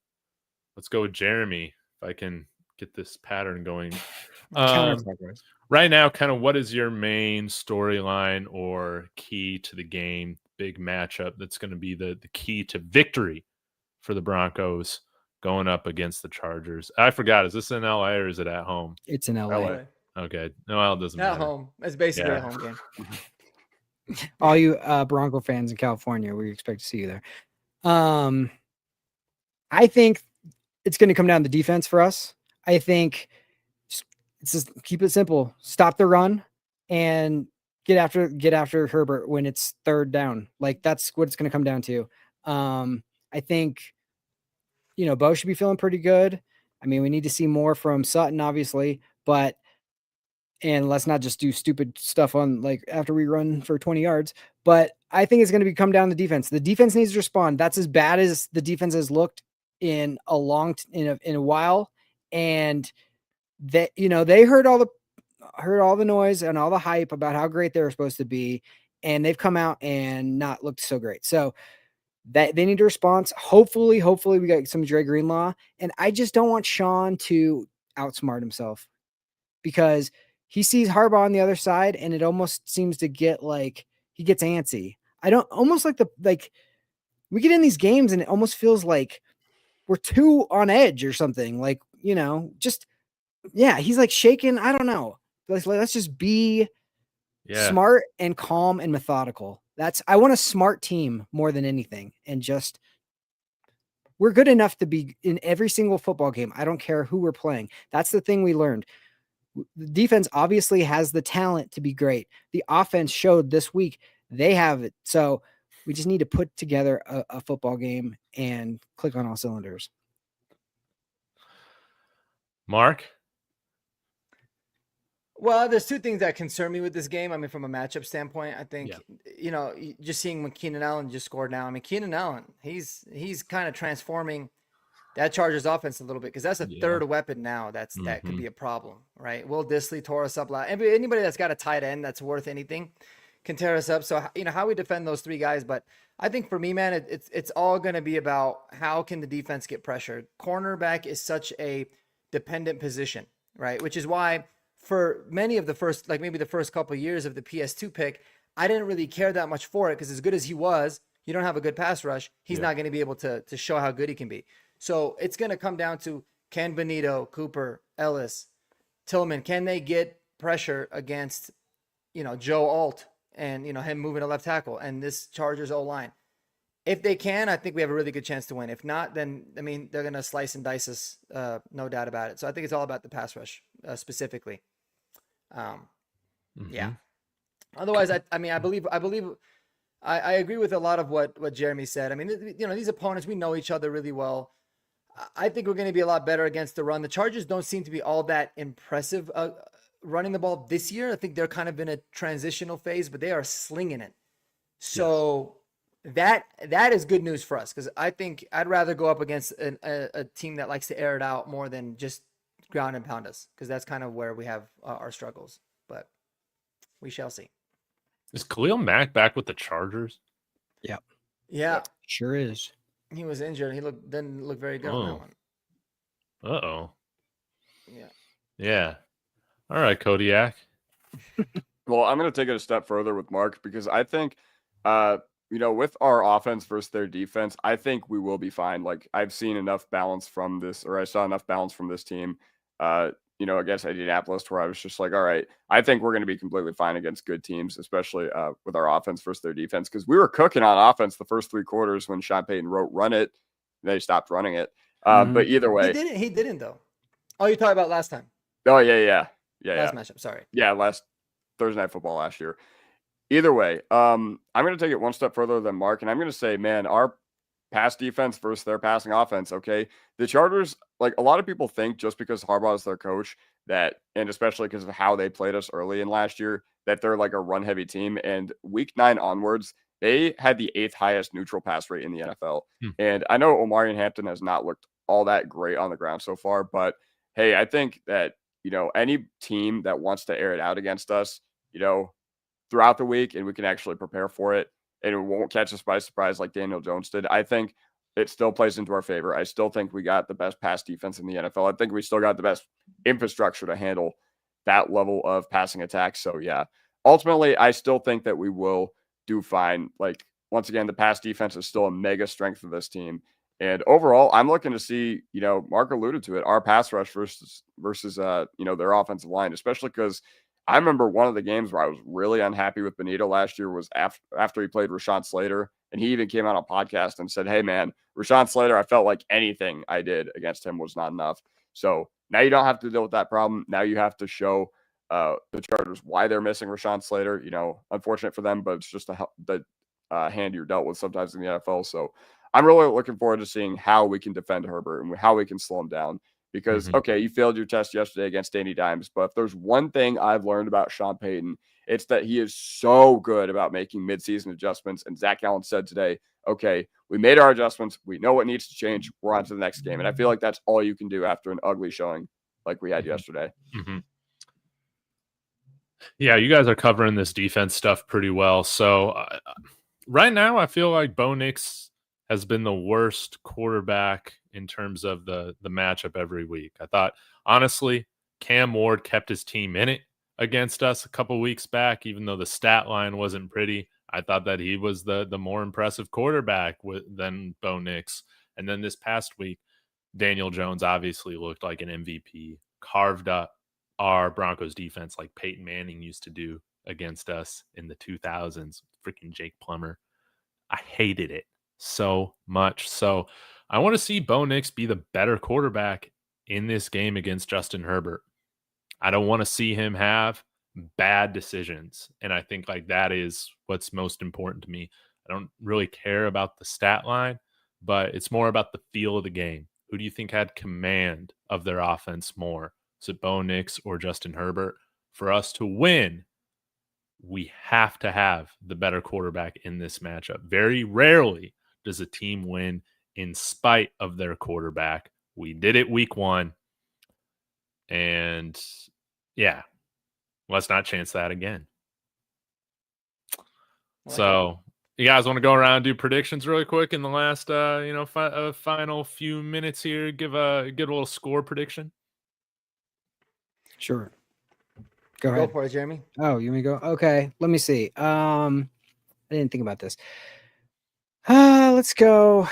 with Jeremy, if I can get this pattern going. Right now, kind of what is your main storyline or key to the game, big matchup that's going to be the key to victory for the Broncos going up against the Chargers? I forgot, is this in LA or is it at home? It's in LA. Okay. No, it doesn't At matter. home. It's basically a home game. All you Bronco fans in California, we expect to see you there. I think it's going to come down to defense for us. I think it's just keep it simple. Stop the run and get after Herbert when it's third down. Like that's what it's going to come down to. I think, Bo should be feeling pretty good. I mean, we need to see more from Sutton, obviously, and let's not just do stupid stuff on like after we run for 20 yards. But I think it's going to come down to defense. The defense needs to respond. That's as bad as the defense has looked in a while. And that, they heard all the noise and all the hype about how great they were supposed to be. And they've come out and not looked so great. So that they need a response. Hopefully we got some Dre Greenlaw. And I just don't want Sean to outsmart himself because he sees Harbaugh on the other side and it almost seems to get like he gets antsy. I don't almost like we get in these games and it almost feels like we're too on edge or something. Like, he's like shaking. I don't know. Let's just be smart and calm and methodical. I want a smart team more than anything. And just, we're good enough to be in every single football game. I don't care who we're playing. That's the thing we learned. The defense obviously has the talent to be great. The offense showed this week they have it. So we just need to put together a football game and click on all cylinders. Mark? Well, there's two things that concern me with this game. I mean, from a matchup standpoint, I think, just seeing when Keenan Allen just scored now. I mean, Keenan Allen, he's kind of transforming that Chargers offense a little bit because that's a third weapon now that could be a problem, right? Will Dissly tore us up. Anybody that's got a tight end that's worth anything can tear us up. So, how we defend those three guys. But I think for me, man, it's all going to be about how can the defense get pressured. Cornerback is such a dependent position, right? Which is why for many of the first, like maybe the first couple of years of the PS2 pick, I didn't really care that much for it because as good as he was, you don't have a good pass rush. He's not going to be able to show how good he can be. So it's going to come down to can Benito, Cooper, Ellis, Tillman, can they get pressure against, Joe Alt and, him moving to left tackle and this Chargers O-line? If they can, I think we have a really good chance to win. If not, then, they're going to slice and dice us, no doubt about it. So I think it's all about the pass rush specifically. Yeah. Otherwise, I agree with a lot of what Jeremy said. I mean, these opponents, we know each other really well. I think we're going to be a lot better against the run. The Chargers don't seem to be all that impressive running the ball this year. I think they're kind of in a transitional phase, but they are slinging it. So that is good news for us because I think I'd rather go up against a team that likes to air it out more than just ground and pound us because that's kind of where we have our struggles. But we shall see. Is Khalil Mack back with the Chargers? Yep. Yeah. Sure is. He was injured. He didn't look very good on that one. Uh-oh. Yeah. Yeah. All right, Kodiak. Well, I'm going to take it a step further with Mark because I think, with our offense versus their defense, I think we will be fine. Like I've seen enough balance from this, or I saw enough balance from this team, against Indianapolis where I was just like, all right, I think we're going to be completely fine against good teams, especially with our offense versus their defense. Because we were cooking on offense the first three quarters when Sean Payton wrote run it. They stopped running it. But either way. He didn't though. Oh, you're talking about last time. Oh, yeah. Last matchup, sorry. Yeah, last Thursday Night Football last year. Either way, I'm going to take it one step further than Mark, and I'm going to say, man, our pass defense versus their passing offense, okay? The Chargers, like a lot of people think just because Harbaugh is their coach and especially because of how they played us early in last year, that they're like a run-heavy team. And week 9 onwards, they had the 8th highest neutral pass rate in the NFL. And I know Omarion Hampton has not looked all that great on the ground so far. But hey, I think that, any team that wants to air it out against us, throughout the week, and we can actually prepare for it, and it won't catch us by surprise like Daniel Jones did, I think it still plays into our favor. I still think we got the best pass defense in the NFL. I think we still got the best infrastructure to handle that level of passing attacks. So yeah, ultimately, I still think that we will do fine. Like, once again, the pass defense is still a mega strength of this team. And overall, I'm looking to see, Mark alluded to it, our pass rush versus their offensive line, especially because I remember one of the games where I was really unhappy with Benito last year was after he played Rashawn Slater. And he even came out on a podcast and said, hey, man, Rashawn Slater, I felt like anything I did against him was not enough. So now you don't have to deal with that problem. Now you have to show the Chargers why they're missing Rashawn Slater. Unfortunate for them, but it's just the hand you're dealt with sometimes in the NFL. So I'm really looking forward to seeing how we can defend Herbert and how we can slow him down. Because, okay, you failed your test yesterday against Danny Dimes, but if there's one thing I've learned about Sean Payton, it's that he is so good about making midseason adjustments. And Zach Allen said today, okay, we made our adjustments. We know what needs to change. We're on to the next game. And I feel like that's all you can do after an ugly showing like we had yesterday. Yeah, you guys are covering this defense stuff pretty well. So right now, I feel like Bo Nix has been the worst quarterback in terms of the matchup every week. I thought, honestly, Cam Ward kept his team in it against us a couple weeks back, even though the stat line wasn't pretty. I thought that he was the more impressive quarterback than Bo Nix. And then this past week, Daniel Jones obviously looked like an MVP, carved up our Broncos defense like Peyton Manning used to do against us in the 2000s. Freaking Jake Plummer. I hated it so much. So I want to see Bo Nix be the better quarterback in this game against Justin Herbert. I don't want to see him have bad decisions. And I think like that is what's most important to me. I don't really care about the stat line, but it's more about the feel of the game. Who do you think had command of their offense more? Is it Bo Nix or Justin Herbert? For us to win, we have to have the better quarterback in this matchup. Very rarely does a team win in spite of their quarterback. We did it week 1. And yeah, let's not chance that again. So you guys want to go around and do predictions really quick in the last, final few minutes here? Give a little score prediction. Sure. Go ahead. Go for it, Jeremy. Oh, you want me to go? Okay. Let me see. I didn't think about this. Let's go.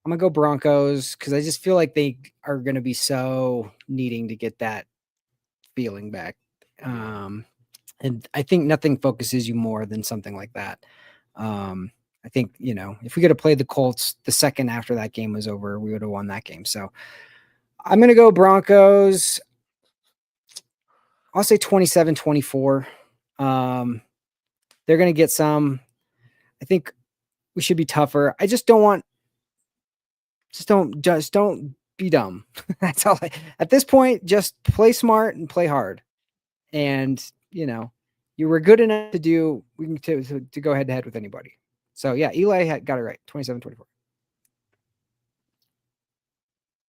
I'm going to go Broncos because I just feel like they are going to be so needing to get that feeling back. And I think nothing focuses you more than something like that. I think, if we could have played the Colts the second after that game was over, we would have won that game. So I'm going to go Broncos. I'll say 27-24. They're going to get some. I think we should be tougher. I just don't be dumb. That's all. At this point, just play smart and play hard. And, you were good enough to go head to head with anybody. So yeah, Eli got it right. 27-24.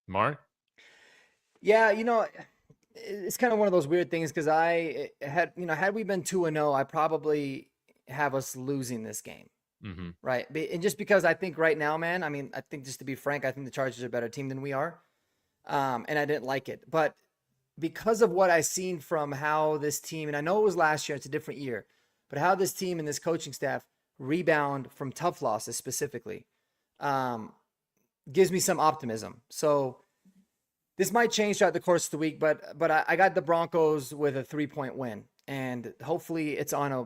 Mark? Yeah, it's kind of one of those weird things because I had we been 2-0, I probably have us losing this game. Right. And just because I think right now, man, I think just to be frank, I think the Chargers are a better team than we are. And I didn't like it. But because of what I've seen from how this team, and I know it was last year, it's a different year, but how this team and this coaching staff rebound from tough losses specifically gives me some optimism. So this might change throughout the course of the week, but I got the Broncos with a 3-point win. And hopefully it's on a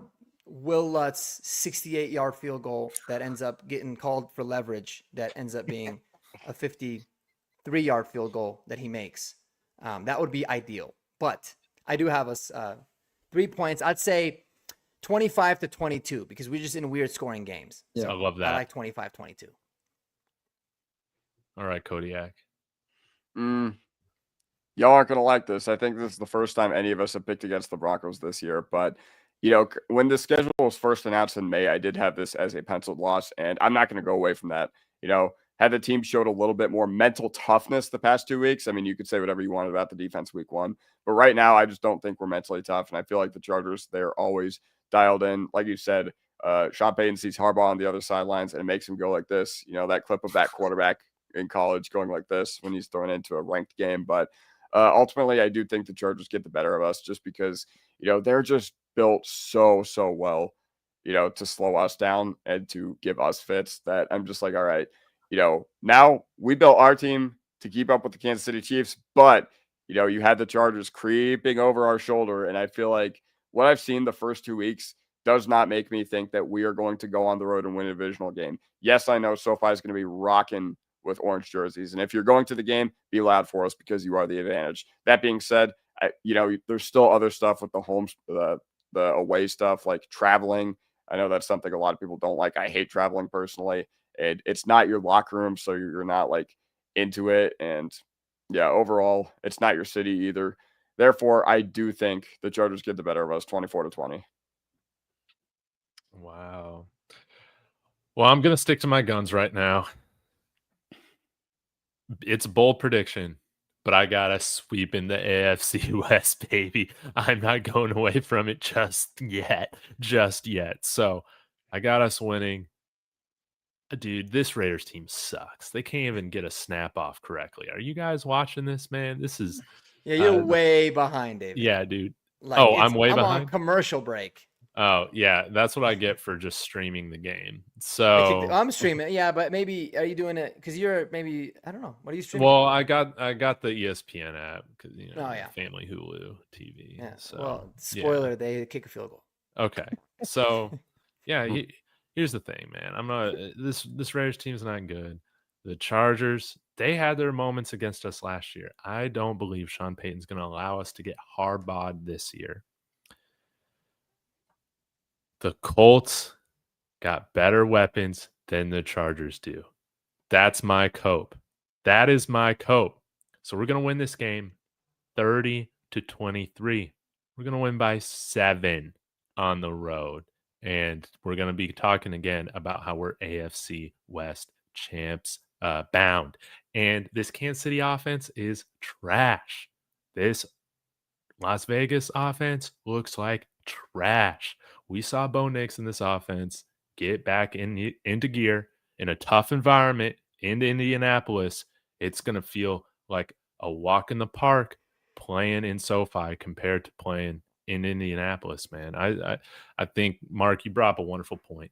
Will Lutz 68-yard field goal that ends up getting called for leverage, that ends up being a 53-yard field goal that he makes. That would be ideal. But I do have us 3 points. I'd say 25-22 because we're just in weird scoring games. Yeah, so I love that. I like 25-22. All right, Kodiak. Y'all aren't going to like this. I think this is the first time any of us have picked against the Broncos this year. But, when the schedule was first announced in May, I did have this as a penciled loss, and I'm not going to go away from that. had the team showed a little bit more mental toughness the past 2 weeks. I mean, you could say whatever you wanted about the defense week 1, but right now I just don't think we're mentally tough. And I feel like the Chargers, they're always dialed in. Like you said, Sean Payton sees Harbaugh on the other sidelines and it makes him go like this. You know, that clip of that quarterback in college going like this when he's thrown into a ranked game. But ultimately, I do think the Chargers get the better of us just because, you know, they're just built so well, you know, to slow us down and to give us fits that I'm just like, all right, you know, now we built our team to keep up with the Kansas City Chiefs, but, you know, you had the Chargers creeping over our shoulder. And I feel like what I've seen the first 2 weeks does not make me think that we are going to go on the road and win a divisional game. Yes, I know SoFi is going to be rocking with orange jerseys. And if you're going to the game, be loud for us because you are the advantage. That being said, you know, there's still other stuff with the home, the away stuff like traveling. I know that's something a lot of people don't like. I hate traveling personally. It's not your locker room, so you're not like into it. And yeah, overall, it's not your city either. Therefore, I do think the Chargers get the better of us 24-20. Wow. Well, I'm going to stick to my guns right now. It's a bold prediction, but I got us sweeping the AFC West, baby. I'm not going away from it just yet. So I got us winning. Dude, this Raiders team sucks. They can't even get a snap off correctly. Are you guys watching this, man? This is Yeah, you're way behind, David. yeah, dude. Like, I'm way I'm behind. on commercial break. Oh, yeah, that's what I get for just streaming the game. So I'm streaming, yeah, but maybe are you doing it because you're maybe I don't know. What are you streaming? well, I got the ESPN app because you know Family Hulu TV. Yeah. So Well, spoiler, they kick a field goal. okay. So yeah, here's the thing, man. I'm not this Raiders team's not good. The Chargers, they had their moments against us last year. I don't believe Sean Payton's going to allow us to get hardballed this year. The Colts got better weapons than the Chargers do. That's my cope. That is my cope. So we're going to win this game 30-23. We're going to win by 7 on the road. And we're going to be talking again about how we're AFC West champs bound. And this Kansas City offense is trash. This Las Vegas offense looks like trash. We saw Bo Nix in this offense get back into gear in a tough environment in Indianapolis. It's going to feel like a walk in the park playing in SoFi compared to playing in Indianapolis, man. I think, Mark, you brought up a wonderful point.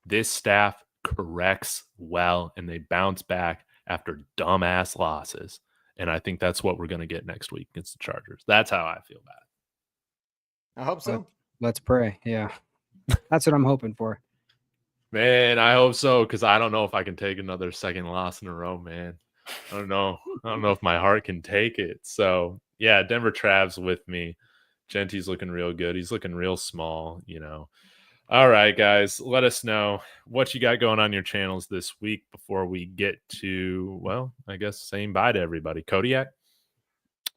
This staff corrects well, and they bounce back after dumbass losses. And I think that's what we're going to get next week against the Chargers. That's how I feel about it. I hope so. Let's pray. Yeah. That's what I'm hoping for. Man, I hope so, because I don't know if I can take another second loss in a row, man. I don't know if my heart can take it. So, yeah, Denver Trav's with me. Genty's looking real good. He's looking real small, you know. All right, guys, let us know what you got going on your channels this week before we get to, well, I guess saying bye to everybody. Kodiak?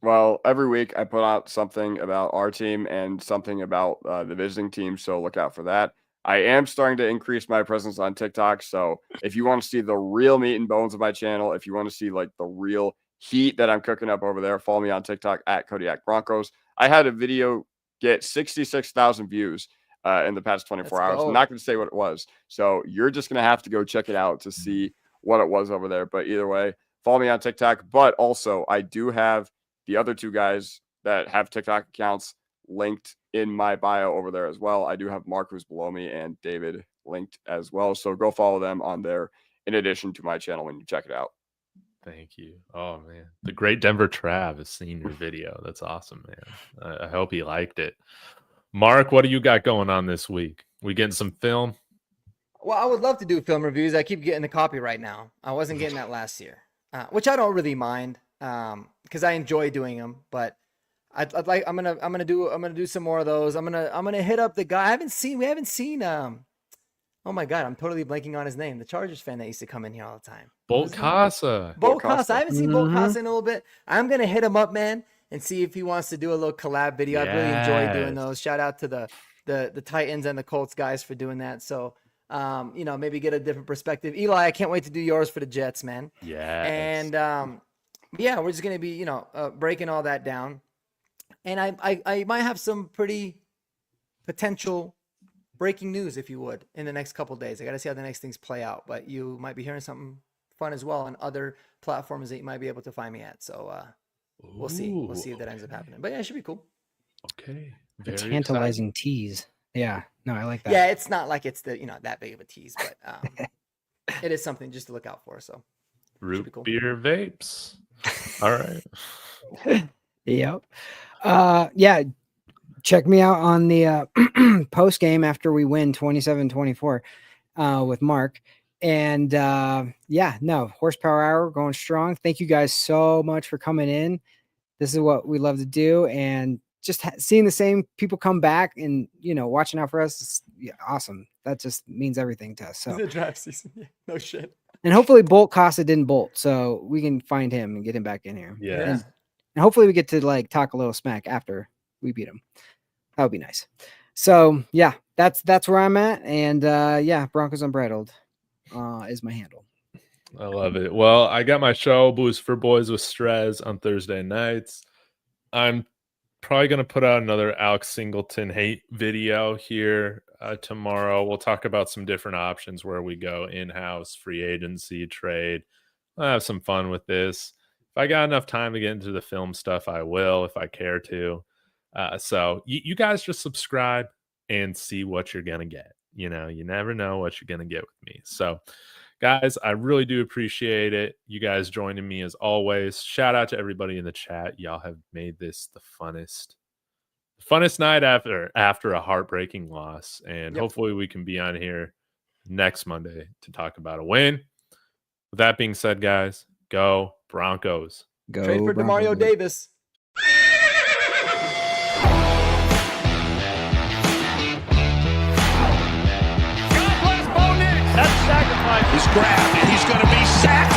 Well, every week I put out something about our team and something about the visiting team, so look out for that. I am starting to increase my presence on TikTok, so if you want to see the real meat and bones of my channel, if you want to see like the real heat that I'm cooking up over there, follow me on TikTok at Kodiak Broncos. I had a video get 66,000 views in the past 24 hours. I'm not going to say what it was, so you're just going to have to go check it out to see what it was over there. But either way, follow me on TikTok. But also, I do have the other 2 guys that have TikTok accounts linked in my bio over there as well. I do have Mark, who's below me, and David linked as well. So go follow them on there in addition to my channel when you check it out. Thank you. Oh, man. The great Denver Trav has seen your video. That's awesome, man. I hope he liked it. Mark, what do you got going on this week? We getting some film? Well, I would love to do film reviews. I keep getting the copy right now. I wasn't getting that last year, which I don't really mind because I enjoy doing them. But I'm gonna do some more of those. I'm gonna hit up the guy. We haven't seen. Oh my God, I'm totally blanking on his name. The Chargers fan that used to come in here all the time. Bolt Casa. Bolt Casa. I haven't seen Bolt Casa in a little bit. I'm gonna hit him up, man, and see if he wants to do a little collab video. I really enjoy doing those. Shout out to the Titans and the Colts guys for doing that. So maybe get a different perspective. Eli, I can't wait to do yours for the Jets, man. Yeah. And we're just gonna be, breaking all that down. And I might have some pretty potential breaking news, if you would, in the next couple of days. I got to see how the next things play out, but you might be hearing something fun as well on other platforms that you might be able to find me at. So we'll see. We'll see if that ends up happening. But yeah, it should be cool. Okay. A Very tantalizing tease. Yeah. No, I like that. Yeah, it's not like it's that big of a tease, but it is something just to look out for. So Root cool. beer vapes. All right. Yep. Yeah. Check me out on the post game after we win 27-24 with Mark. And horsepower hour going strong. Thank you guys so much for coming in. This is what we love to do, and just seeing the same people come back and watching out for us is awesome. That just means everything to us. So the draft season, no shit. And hopefully Bolt Costa didn't bolt, so we can find him and get him back in here. Yeah. And hopefully we get to talk a little smack after we beat him. That would be nice. So yeah, that's where I'm at. And Broncos Unbridled is my handle. I love it. Well, I got my show Boost for Boys with Strez on Thursday nights. I'm probably going to put out another Alex Singleton hate video here tomorrow. We'll talk about some different options where we go in-house, free agency, trade. I'll have some fun with this. If I got enough time to get into the film stuff, I will if I care to. So you guys just subscribe and see what you're going to get. You never know what you're going to get with me. So, guys, I really do appreciate it. You guys joining me as always. Shout out to everybody in the chat. Y'all have made this the funnest night after a heartbreaking loss. And hopefully we can be on here next Monday to talk about a win. With that being said, guys, go Broncos. Go Trade for Demario Davis. God bless Bo Nix. That's sacrifice. He's grabbed and he's going to be sacked.